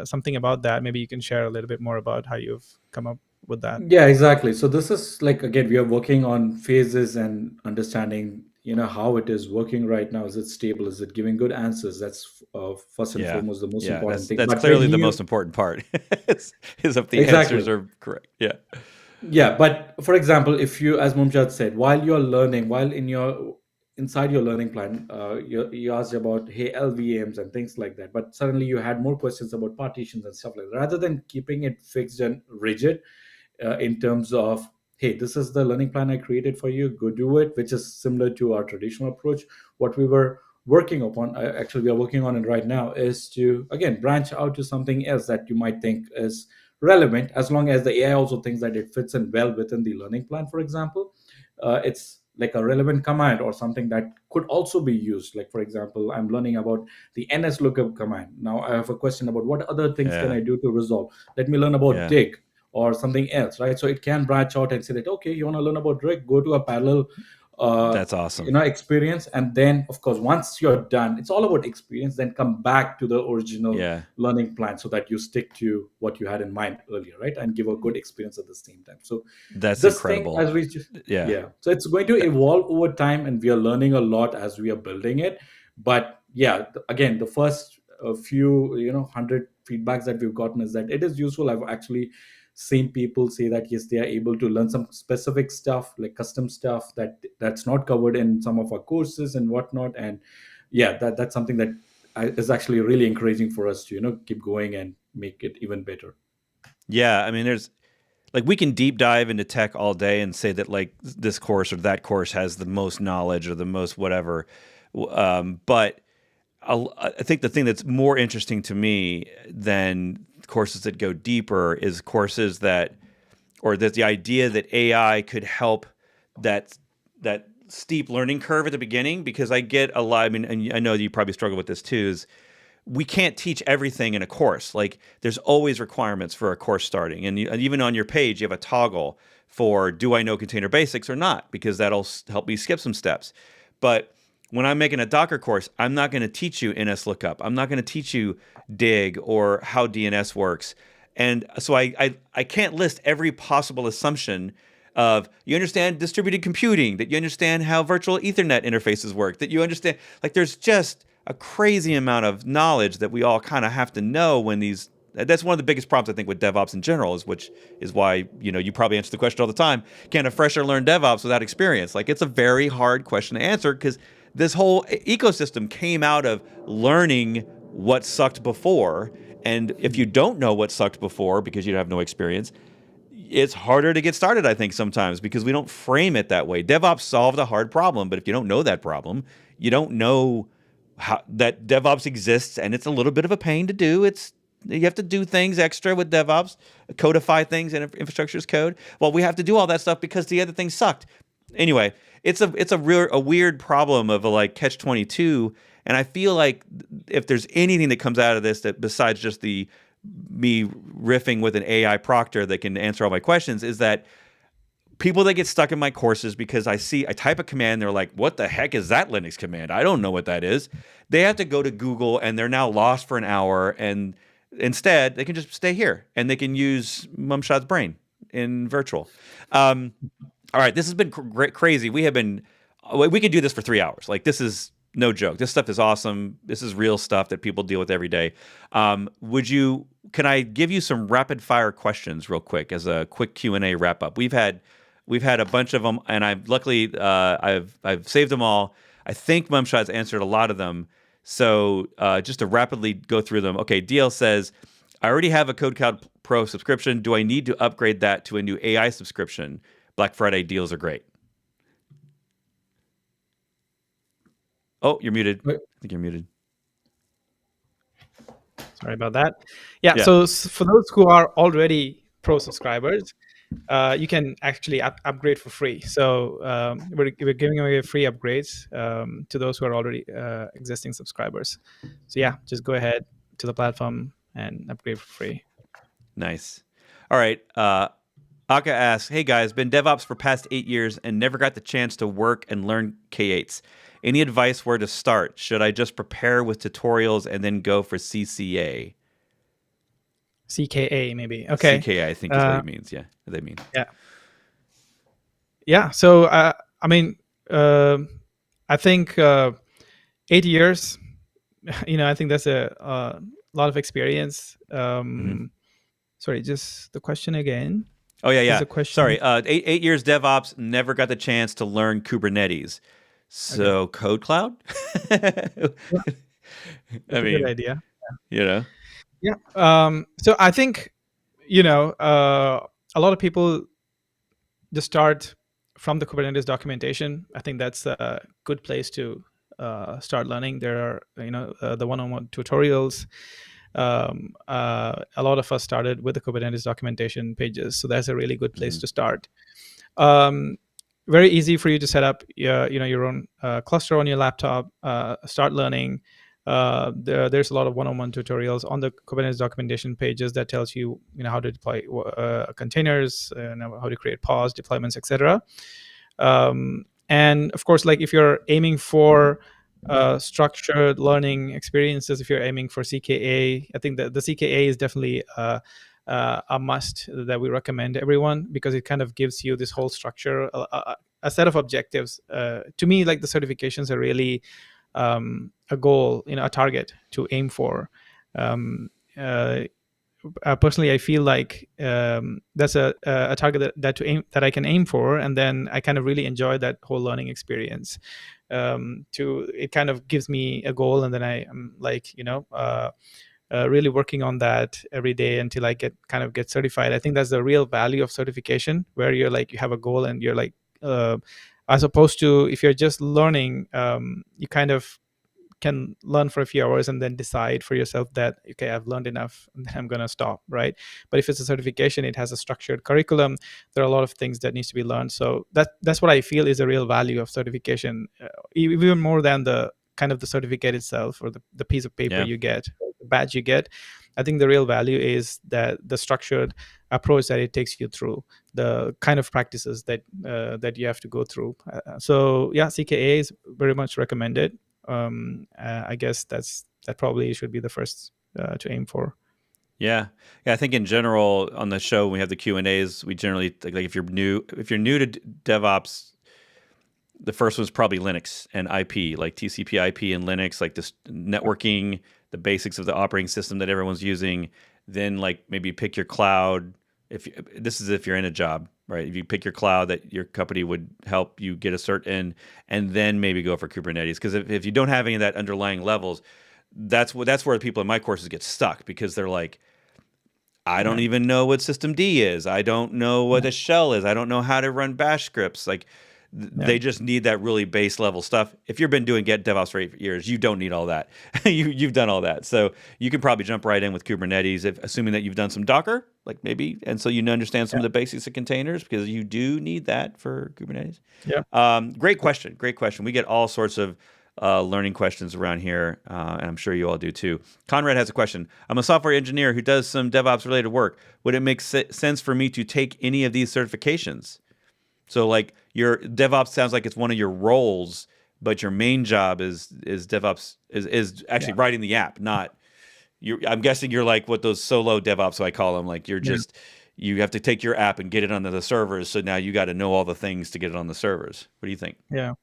something about that. Maybe you can share a little bit more about how you've come up with that. Yeah, exactly. So this is like, again, we are working on phases and understanding, how it is working right now. Is it stable? Is it giving good answers? That's first and foremost the most important thing. That's clearly the most important part. is if the answers are correct. Yeah. Yeah, but for example, if you, as Mumshad said, while you're learning, inside your learning plan, you asked about, hey, LVMs and things like that, but suddenly you had more questions about partitions and stuff like that. Rather than keeping it fixed and rigid, in terms of, hey, this is the learning plan I created for you, go do it, which is similar to our traditional approach. What we were working upon, actually we are working on it right now, is to again branch out to something else that you might think is relevant, as long as the AI also thinks that it fits in well within the learning plan. For example, it's like a relevant command or something that could also be used. Like for example, I'm learning about the ns lookup command. Now I have a question about what other things can Yeah. I do to resolve. Let me learn about Yeah. dig or something else, right? So it can branch out and say that, okay, you want to learn about dig, go to a parallel That's awesome. experience. And then of course, once you're done, it's all about experience, then come back to the original Yeah. learning plan, so that you stick to what you had in mind earlier, right? And give a good experience at the same time. So That's this thing, incredible. as we just, Yeah. yeah, so it's going to evolve over time, and we are learning a lot as we are building it. But yeah, again, the first few 100 feedbacks that we've gotten is that it is useful. I've actually seen people say that yes, they are able to learn some specific stuff, like custom stuff that's not covered in some of our courses and whatnot. And yeah, that's something that is actually really encouraging for us to keep going and make it even better. Yeah. I mean, there's like, we can deep dive into tech all day and say that like this course or that course has the most knowledge or the most whatever. But I think the thing that's more interesting to me than courses that go deeper is courses that, or that the idea that AI could help that steep learning curve at the beginning. Because I get a lot. I mean, and I know you probably struggle with this too. Is we can't teach everything in a course. Like there's always requirements for a course starting, and even on your page you have a toggle for do I know container basics or not, because that'll help me skip some steps. But when I'm making a Docker course, I'm not going to teach you NS lookup. I'm not going to teach you dig or how DNS works. And so I can't list every possible assumption of you understand distributed computing, that you understand how virtual Ethernet interfaces work, that you understand, like there's just a crazy amount of knowledge that we all kind of have to know when these. That's one of the biggest problems I think with DevOps in general, which is why you probably answer the question all the time: can a fresher learn DevOps without experience? Like it's a very hard question to answer, because this whole ecosystem came out of learning what sucked before, and if you don't know what sucked before because you have no experience, it's harder to get started, I think, sometimes, because we don't frame it that way. DevOps solved a hard problem, but if you don't know that problem, you don't know how that DevOps exists, and it's a little bit of a pain to do. You have to do things extra with DevOps, codify things in infrastructure as code. Well, we have to do all that stuff because the other thing sucked. Anyway, it's a weird problem of a like catch-22, and I feel like if there's anything that comes out of this that besides just me riffing with an AI proctor that can answer all my questions, is that people that get stuck in my courses because I type a command, they're like, what the heck is that Linux command? I don't know what that is. They have to go to Google and they're now lost for an hour, and instead they can just stay here and they can use Mumshad's brain in virtual. All right, this has been crazy. We could do this for 3 hours. Like, this is no joke. This stuff is awesome. This is real stuff that people deal with every day. Can I give you some rapid fire questions real quick as a quick Q&A wrap up? We've had a bunch of them, and I've saved them all. I think Mumshad's answered a lot of them. So just to rapidly go through them. Okay, DL says, I already have a KodeKloud Pro subscription. Do I need to upgrade that to a new AI subscription? Black Friday deals are great. Oh, you're muted. I think you're muted. Sorry about that. Yeah. So for those who are already Pro subscribers, you can actually upgrade for free. So we're giving away free upgrades to those who are already existing subscribers. So yeah, just go ahead to the platform and upgrade for free. Nice. All right. Aka asks, hey guys, been DevOps for past 8 years and never got the chance to work and learn K8s. Any advice where to start? Should I just prepare with tutorials and then go for CCA? CKA maybe. Okay. CKA, I think is what he means. Yeah, they mean. Yeah. Yeah. So I think 8 years. I think that's a lot of experience. Sorry, just the question again. Oh yeah. Sorry, 8 years DevOps, never got the chance to learn Kubernetes. So okay. KodeKloud? I mean, good idea. Yeah. So I think, a lot of people just start from the Kubernetes documentation. I think that's a good place to start learning. There are the one-on-one tutorials. A lot of us started with the Kubernetes documentation pages, so that's a really good place to start. Very easy for you to set up your own cluster on your laptop, start learning. There's a lot of one-on-one tutorials on the Kubernetes documentation pages that tells you how to deploy containers, how to create pods, deployments, etc. And of course, like if you're aiming for structured learning experiences, if you're aiming for CKA, I think that the CKA is definitely a must that we recommend everyone, because it kind of gives you this whole structure, a set of objectives. To me, like the certifications are really a goal, a target to aim for. Personally, I feel like that's a target that I can aim for, and then I kind of really enjoy that whole learning experience. It kind of gives me a goal, and then I am like really working on that every day until I get certified. I think that's the real value of certification, where you're like, you have a goal and you're like, as opposed to if you're just learning, you kind of can learn for a few hours and then decide for yourself that, okay, I've learned enough and then I'm going to stop, right? But if it's a certification, it has a structured curriculum. There are a lot of things that needs to be learned. So that's what I feel is the real value of certification, even more than the kind of the certificate itself, or the piece of paper you get, the badge you get. I think the real value is that the structured approach that it takes you through, the kind of practices that you have to go through. So yeah, CKA is very much recommended. I guess that probably should be the first to aim for. Yeah. I think in general on the show, when we have the Q&As, we generally like if you're new to DevOps, the first one's probably Linux and IP, like TCP IP and Linux, like this networking, the basics of the operating system that everyone's using. Then like maybe pick your cloud. This is if you're in a job, right? If you pick your cloud that your company would help you get a cert in, and then maybe go for Kubernetes. Because if you don't have any of that underlying levels, that's where people in my courses get stuck, because they're like, I don't even know what system D is. I don't know what a shell is. I don't know how to run bash scripts. Like they just need that really base level stuff. If you've been doing DevOps for 8 years, you don't need all that. You've done all that. So you can probably jump right in with Kubernetes, assuming that you've done some Docker, like maybe, and so you understand some of the basics of containers, because you do need that for Kubernetes. Yeah. Great question. Great question. We get all sorts of learning questions around here, and I'm sure you all do too. Conrad has a question. I'm a software engineer who does some DevOps related work. Would it make sense for me to take any of these certifications? So like your DevOps sounds like it's one of your roles, but your main job is DevOps is actually writing the app, not I'm guessing you're like what those solo DevOps, so I call them, like you're just you have to take your app and get it onto the servers. So now you got to know all the things to get it on the servers. What do you think? Yeah,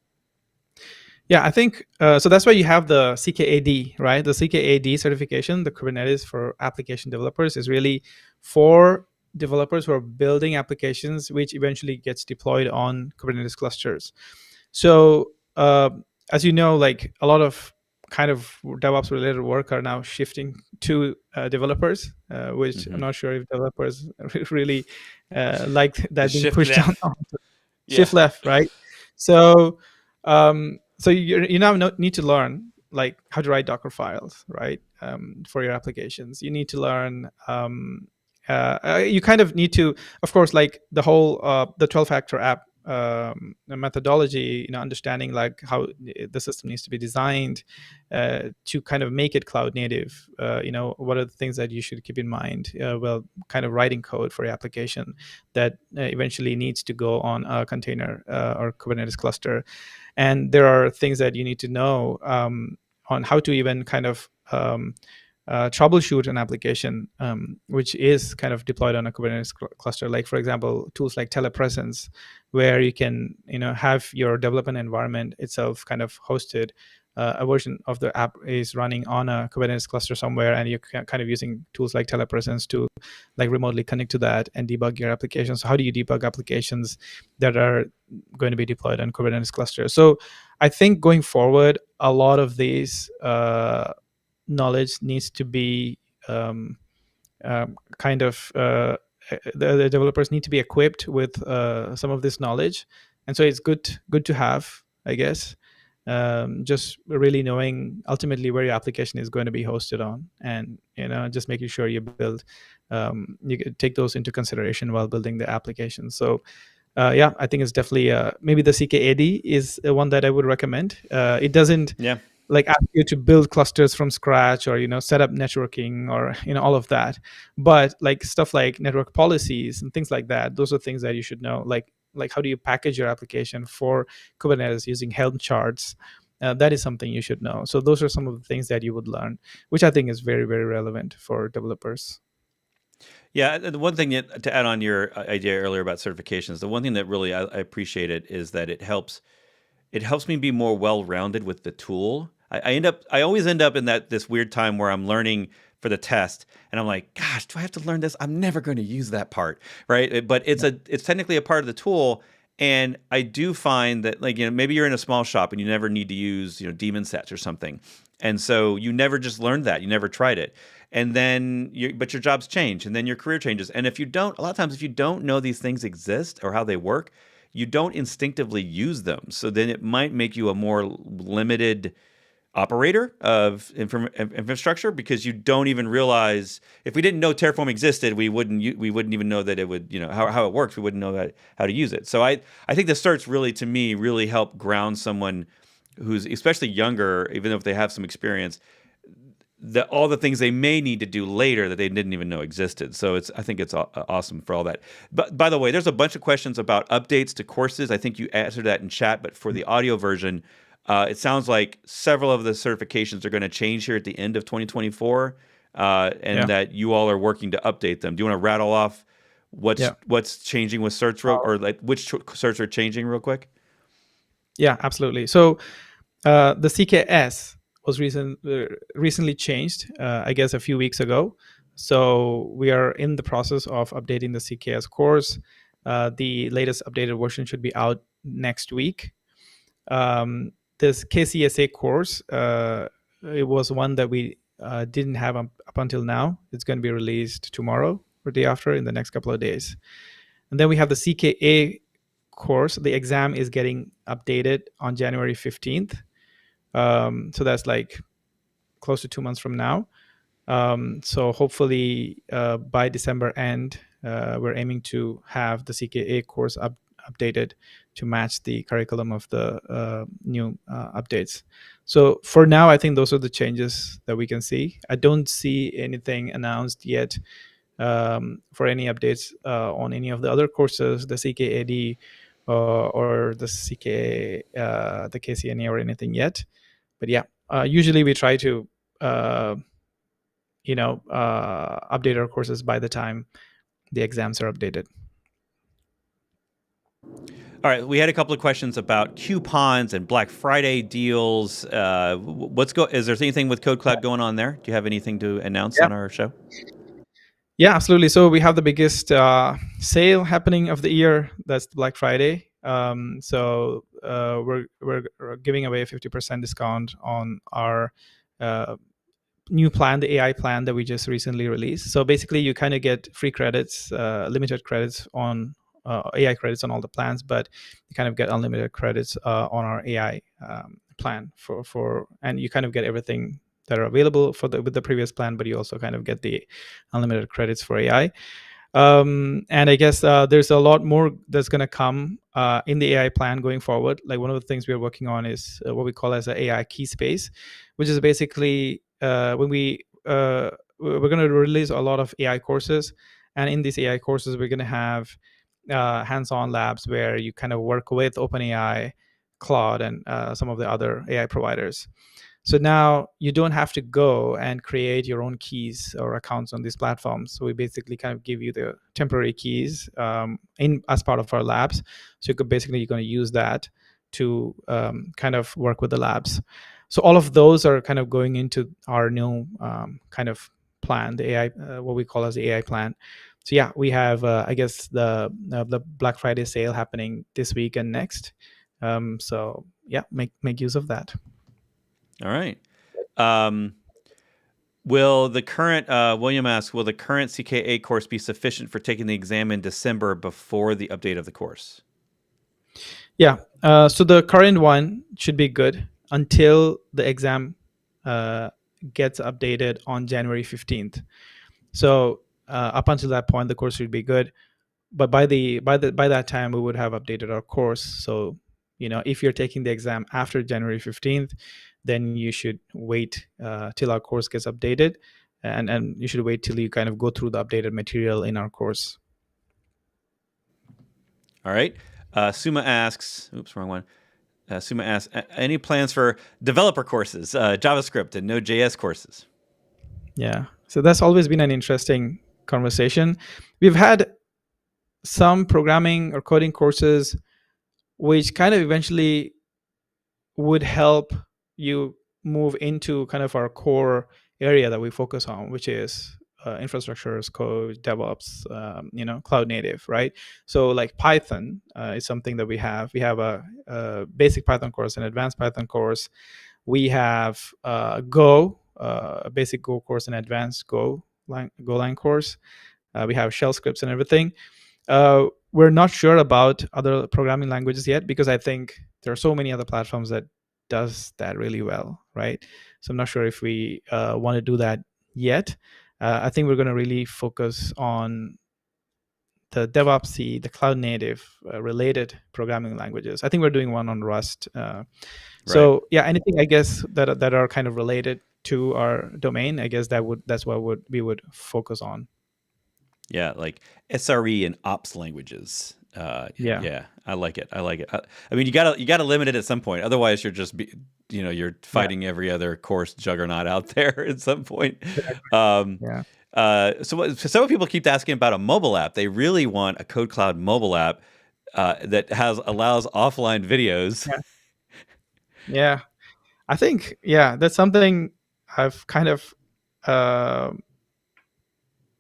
I think so. That's why you have the CKAD, right? The CKAD certification, the Kubernetes for application developers, is really for developers who are building applications which eventually gets deployed on Kubernetes clusters. So as you know, like a lot of kind of DevOps related work are now shifting to developers, which I'm not sure if developers really like that being pushed down. Shift left, right? So so you now need to learn like how to write Docker files, right? For your applications, you need to learn. You kind of need to, of course, like the whole the 12-factor app methodology. Understanding like how the system needs to be designed to kind of make it cloud native. What are the things that you should keep in mind? Well, kind of writing code for your application that eventually needs to go on a container or Kubernetes cluster. And there are things that you need to know on how to even kind of troubleshoot an application which is kind of deployed on a Kubernetes cluster. Like, for example, tools like telepresence, where you can have your development environment itself kind of hosted. A version of the app is running on a Kubernetes cluster somewhere, and you're kind of using tools like telepresence to like remotely connect to that and debug your application. So how do you debug applications that are going to be deployed on Kubernetes cluster? So I think going forward, a lot of these knowledge needs to be the developers need to be equipped with some of this knowledge, and so it's good to have, I guess. just really knowing ultimately where your application is going to be hosted on, and just making sure you build, you take those into consideration while building the application. So yeah, I think it's definitely maybe the CKAD is the one that I would recommend. It doesn't like ask you to build clusters from scratch, or set up networking, or all of that, but like stuff like network policies and things like that, those are things that you should know, like how do you package your application for Kubernetes using Helm charts. That is something you should know. So those are some of the things that you would learn, which I think is very, very relevant for developers. Yeah, the one thing to add on your idea earlier about certifications, the one thing that really I appreciate it is that it helps me be more well-rounded with the tool. I always end up in this weird time where I'm learning for the test, and I'm like, gosh, do I have to learn this? I'm never going to use that part, right? But it's technically a part of the tool, and I do find that, like, maybe you're in a small shop and you never need to use daemon sets or something, and so you never just learned that, you never tried it, and then but your job's change, and then your career changes, and a lot of times if you don't know these things exist or how they work, you don't instinctively use them. So then it might make you a more limited operator of infrastructure, because you don't even realize, if we didn't know Terraform existed, we wouldn't even know that it would, how it works. We wouldn't know how to use it. So I think the certs really, to me, really help ground someone who's especially younger, even if they have some experience, all the things they may need to do later that they didn't even know existed. So I think it's awesome for all that. But by the way, there's a bunch of questions about updates to courses. I think you answered that in chat, but for the audio version, it sounds like several of the certifications are going to change here at the end of 2024, and that you all are working to update them. Do you want to rattle off what's changing with certs, or like which certs are changing real quick? Yeah, absolutely. So the CKS was recently changed, I guess a few weeks ago. So we are in the process of updating the CKS course. The latest updated version should be out next week. This KCSA course, it was one that we didn't have up until now. It's going to be released tomorrow or the day after, in the next couple of days. And then we have the CKA course. The exam is getting updated on January 15th. So that's like close to 2 months from now. So hopefully by December end, we're aiming to have the CKA course updated to match the curriculum of the new updates. So for now, I think those are the changes that we can see. I don't see anything announced yet for any updates on any of the other courses, the CKAD or the CKA, the KCNA, or anything yet. But yeah, usually we try to update our courses by the time the exams are updated. All right, we had a couple of questions about coupons and Black Friday deals. Is there anything with KodeKloud going on there? Do you have anything to announce on our show? Yeah, absolutely. So we have the biggest sale happening of the year. That's Black Friday. So we're giving away a 50% discount on our new plan, the AI plan that we just recently released. So basically, you kind of get free credits, limited credits on AI credits on all the plans, but you kind of get unlimited credits on our AI plan and you kind of get everything that are available with the previous plan, but you also kind of get the unlimited credits for AI. And I guess there's a lot more that's going to come in the AI plan going forward. Like one of the things we're working on is what we call as an AI key space, which is basically when we're going to release a lot of AI courses, and in these AI courses we're going to have hands-on labs where you kind of work with OpenAI, Claude, and some of the other AI providers. So now you don't have to go and create your own keys or accounts on these platforms. So we basically kind of give you the temporary keys as part of our labs. So you're going to use that to kind of work with the labs. So all of those are kind of going into our new kind of plan, the AI, what we call as the AI plan. So yeah, we have, I guess, the Black Friday sale happening this week and next. So yeah, make use of that. All right. Will the current, William asks, will the current CKA course be sufficient for taking the exam in December before the update of the course? Yeah. So the current one should be good. until the exam gets updated on January 15th. So up until that point, the course should be good. But by that time, we would have updated our course. So if you're taking the exam after January 15th, then you should wait till our course gets updated, and you should wait till you kind of go through the updated material in our course. All right. Suma asks, oops, wrong one. Suma asks, any plans for developer courses, JavaScript and Node.js courses? Yeah. So that's always been an interesting conversation. We've had some programming or coding courses which kind of eventually would help you move into kind of our core area that we focus on, which is infrastructure as code, DevOps, cloud native, right? So like Python is something that we have. We have a basic Python course, an advanced Python course. We have Go, a basic Go course, an advanced Golang course. We have shell scripts and everything. We're not sure about other programming languages yet, because I think there are so many other platforms that does that really well, right? So I'm not sure if we want to do that yet. I think we're going to really focus on the DevOps, the cloud native related programming languages. I think we're doing one on Rust. So yeah, anything I guess that are kind of related to our domain, I guess that's what we would focus on. Yeah, like SRE and ops languages. Yeah, I like it. I mean, you gotta limit it at some point. Otherwise, you're just you're fighting every other course juggernaut out there at some point. So some people keep asking about a mobile app. They really want a KodeKloud mobile app that allows offline videos. Yeah, I think that's something I've kind of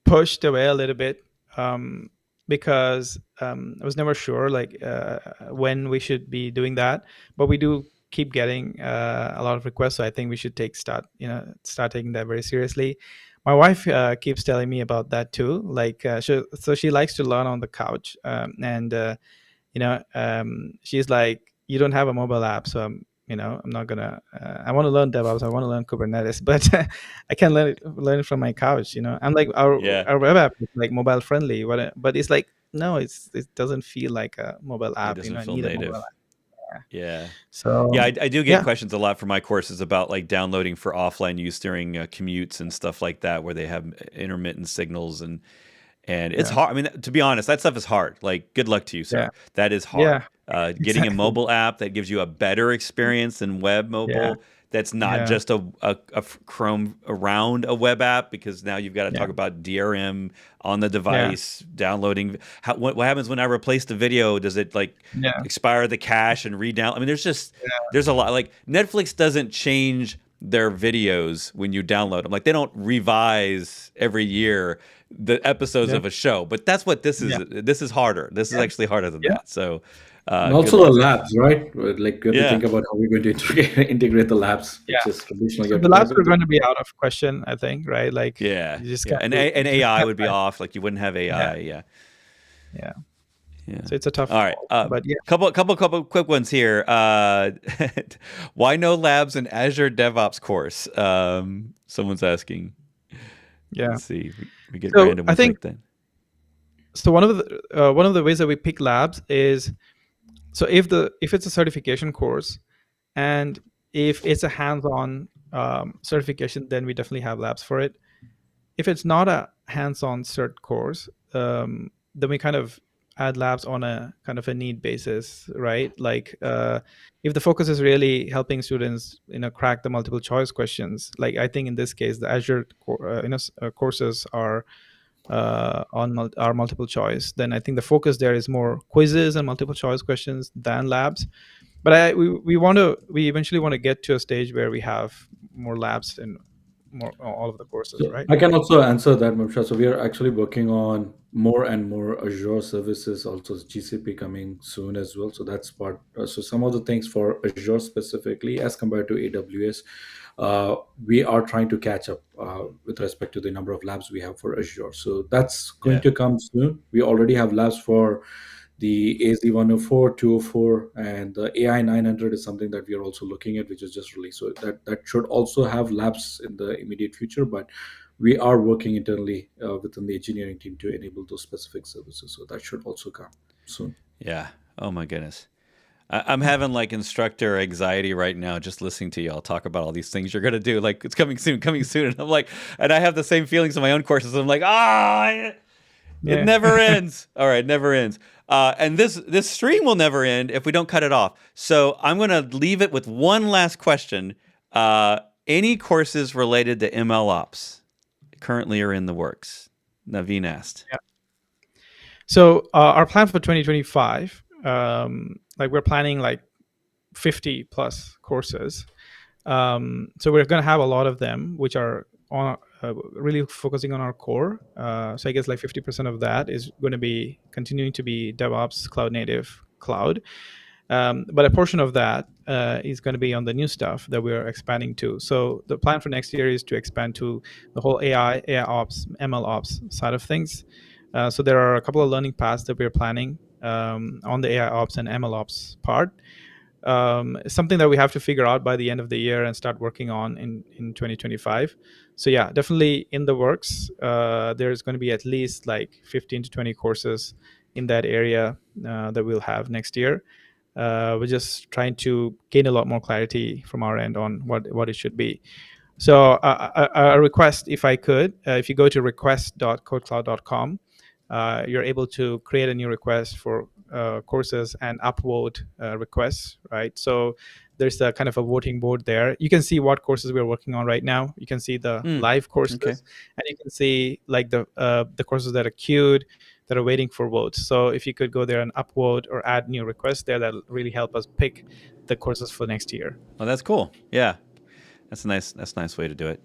pushed away a little bit, because I was never sure when we should be doing that, but we do keep getting a lot of requests. So I think we should start taking that very seriously. My wife keeps telling me about that too. She likes to learn on the couch, and she's like, "You don't have a mobile app, so I'm not gonna. I want to learn DevOps. I want to learn Kubernetes, but I can't learn it from my couch. I'm like, our web app is like mobile friendly, but it's like, no, it doesn't feel like a mobile app. It doesn't feel need native. a mobile app. Yeah. So I do get questions a lot for my courses about like downloading for offline use during commutes and stuff like that, where they have intermittent signals and it's hard. I mean, to be honest, that stuff is hard. Like, good luck to you, sir. That is hard. Getting a mobile app that gives you a better experience than web mobile. That's not just a Chrome around a web app, because now you've got to talk about DRM on the device, downloading. What happens when I replace the video? Does it expire the cache and redownload? I mean, there's a lot. Like, Netflix doesn't change their videos when you download them. Like, they don't revise every year the episodes of a show. But that's what this is. This is harder. This is actually harder than that. So. And also the labs, right? Like, we have to think about how we're going to integrate the labs. Which is traditionally so the labs are going to be out of question, I think, right? Like, you just and AI would be off. Like, you wouldn't have AI. Yeah. So it's a tough. All right, but couple quick ones here. Why no labs in Azure DevOps course? Someone's asking. Let's see. We get random ones, I think, like that. So one of the ways that we pick labs is, so if it's a certification course, and if it's a hands-on certification, then we definitely have labs for it. If it's not a hands-on cert course, then we kind of add labs on a kind of a need basis, right? Like, if the focus is really helping students, crack the multiple choice questions, like I think in this case, the Azure courses are on our multiple choice, then I think the focus there is more quizzes and multiple choice questions than labs. But we eventually want to get to a stage where we have more labs in all of the courses, right? I can also answer that, Mumshad. So we are actually working on more and more Azure services, also GCP coming soon as well. So that's part. So some of the things for Azure specifically, as compared to AWS, we are trying to catch up with respect to the number of labs we have for Azure. So that's going to come soon. We already have labs for The AZ104, 204, and the AI 900 is something that we are also looking at, which is just released. So that should also have labs in the immediate future, but we are working internally within the engineering team to enable those specific services. So that should also come soon. Yeah. Oh my goodness. I'm having like instructor anxiety right now just listening to y'all talk about all these things you're gonna do. Like it's coming soon. And I'm like, and I have the same feelings in my own courses. I'm like, it never ends. All right, never ends. And this stream will never end if we don't cut it off. So I'm gonna leave it with one last question. Any courses related to ML ops currently are in the works? Naveen asked. Yeah. So our plan for 2025, like we're planning like 50 plus courses. So we're going to have a lot of them, which are on really focusing on our core. So I guess like 50% of that is going to be continuing to be DevOps, cloud native, cloud. But a portion of that is going to be on the new stuff that we're expanding to. So the plan for next year is to expand to the whole AI ops, ML ops side of things. So there are a couple of learning paths that we're planning on the AI ops and ML ops part. Something that we have to figure out by the end of the year and start working on in 2025. So yeah, definitely in the works. There's going to be at least like 15 to 20 courses in that area that we'll have next year. We're just trying to gain a lot more clarity from our end on what it should be. So a request, if I could, if you go to request.kodekloud.com, you're able to create a new request for courses and upvote requests, right? So there's a kind of a voting board there. You can see what courses we're working on right now. You can see the live courses, and you can see like the courses that are queued, that are waiting for votes. So if you could go there and upvote or add new requests there, that'll really help us pick the courses for next year. Oh, that's cool. Yeah, that's a nice way to do it.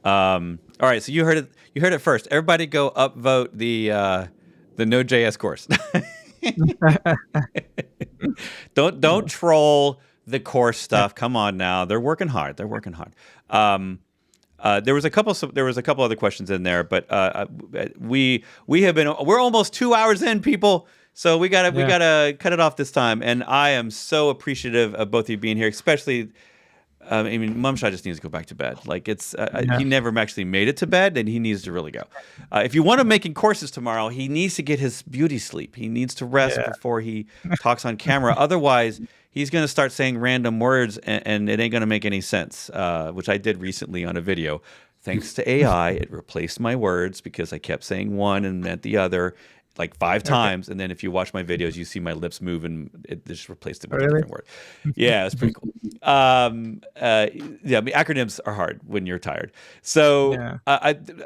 All right, so you heard it first. Everybody go upvote the Node.js course. Don't troll the course stuff. Come on now, they're working hard. There was a couple other questions in there, but we're almost 2 hours in, people. So we gotta cut it off this time. And I am so appreciative of both of you being here, especially. I mean, Mumshad just needs to go back to bed. Like he never actually made it to bed, and he needs to really go. If you want him making courses tomorrow, he needs to get his beauty sleep. He needs to rest before he talks on camera. Otherwise, he's going to start saying random words, and it ain't going to make any sense, which I did recently on a video. Thanks to AI, it replaced my words because I kept saying one and meant the other like 5 times. And then if you watch my videos, you see my lips move and it just replaced it with a different word. Yeah, it's pretty cool. I mean, acronyms are hard when you're tired. So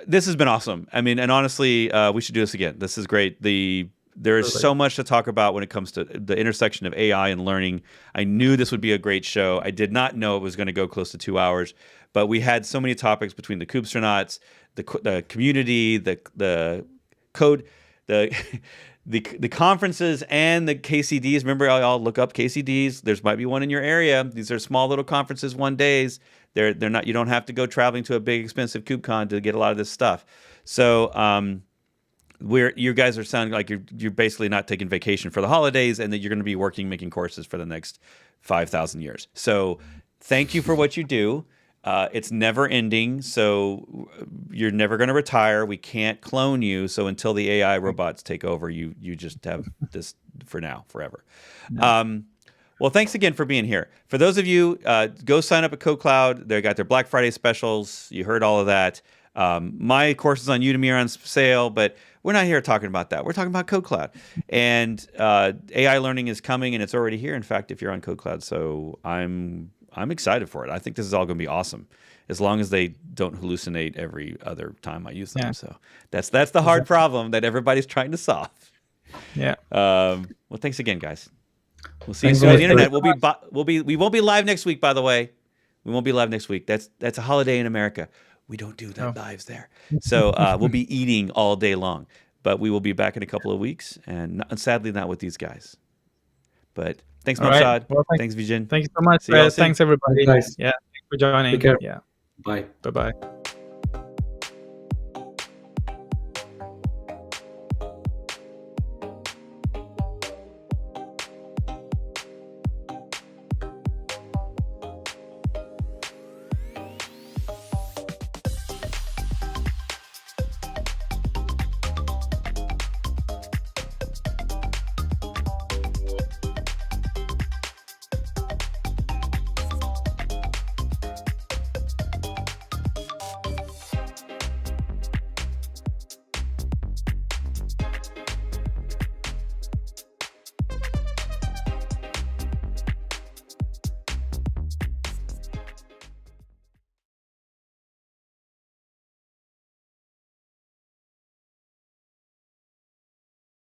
this has been awesome. I mean, and honestly, we should do this again. This is great. There is so much to talk about when it comes to the intersection of AI and learning. I knew this would be a great show. I did not know it was going to go close to 2 hours, but we had so many topics between the Kubestronauts, the community, the code, the conferences, and the KCDs. Remember, y'all look up KCDs. There's might be one in your area. These are small little conferences, 1 days. They're not. You don't have to go traveling to a big expensive KubeCon to get a lot of this stuff. So you guys are sounding like you're basically not taking vacation for the holidays, and that you're going to be making courses for the next 5,000 years. So thank you for what you do. It's never ending, so you're never going to retire. We can't clone you. So until the AI robots take over, you just have this for now, forever. Well, thanks again for being here. For those of you, go sign up at KodeKloud. They got their Black Friday specials. You heard all of that. My courses on Udemy are on sale, but we're not here talking about that. We're talking about KodeKloud. And AI learning is coming, and it's already here, in fact, if you're on KodeKloud. So I'm excited for it. I think this is all going to be awesome, as long as they don't hallucinate every other time I use them. So that's the hard problem that everybody's trying to solve. Yeah. Well, thanks again, guys. We'll see you soon on the internet. We won't be live next week, by the way. We won't be live next week. That's a holiday in America. We don't do that lives there. So we'll be eating all day long. But we will be back in a couple of weeks, and sadly not with these guys. But thanks, Mumshad. Right. Well, thanks, Vijin. Thank you so much. Thanks, everybody. Yeah, thanks for joining. Take care. Yeah. Bye. Bye-bye.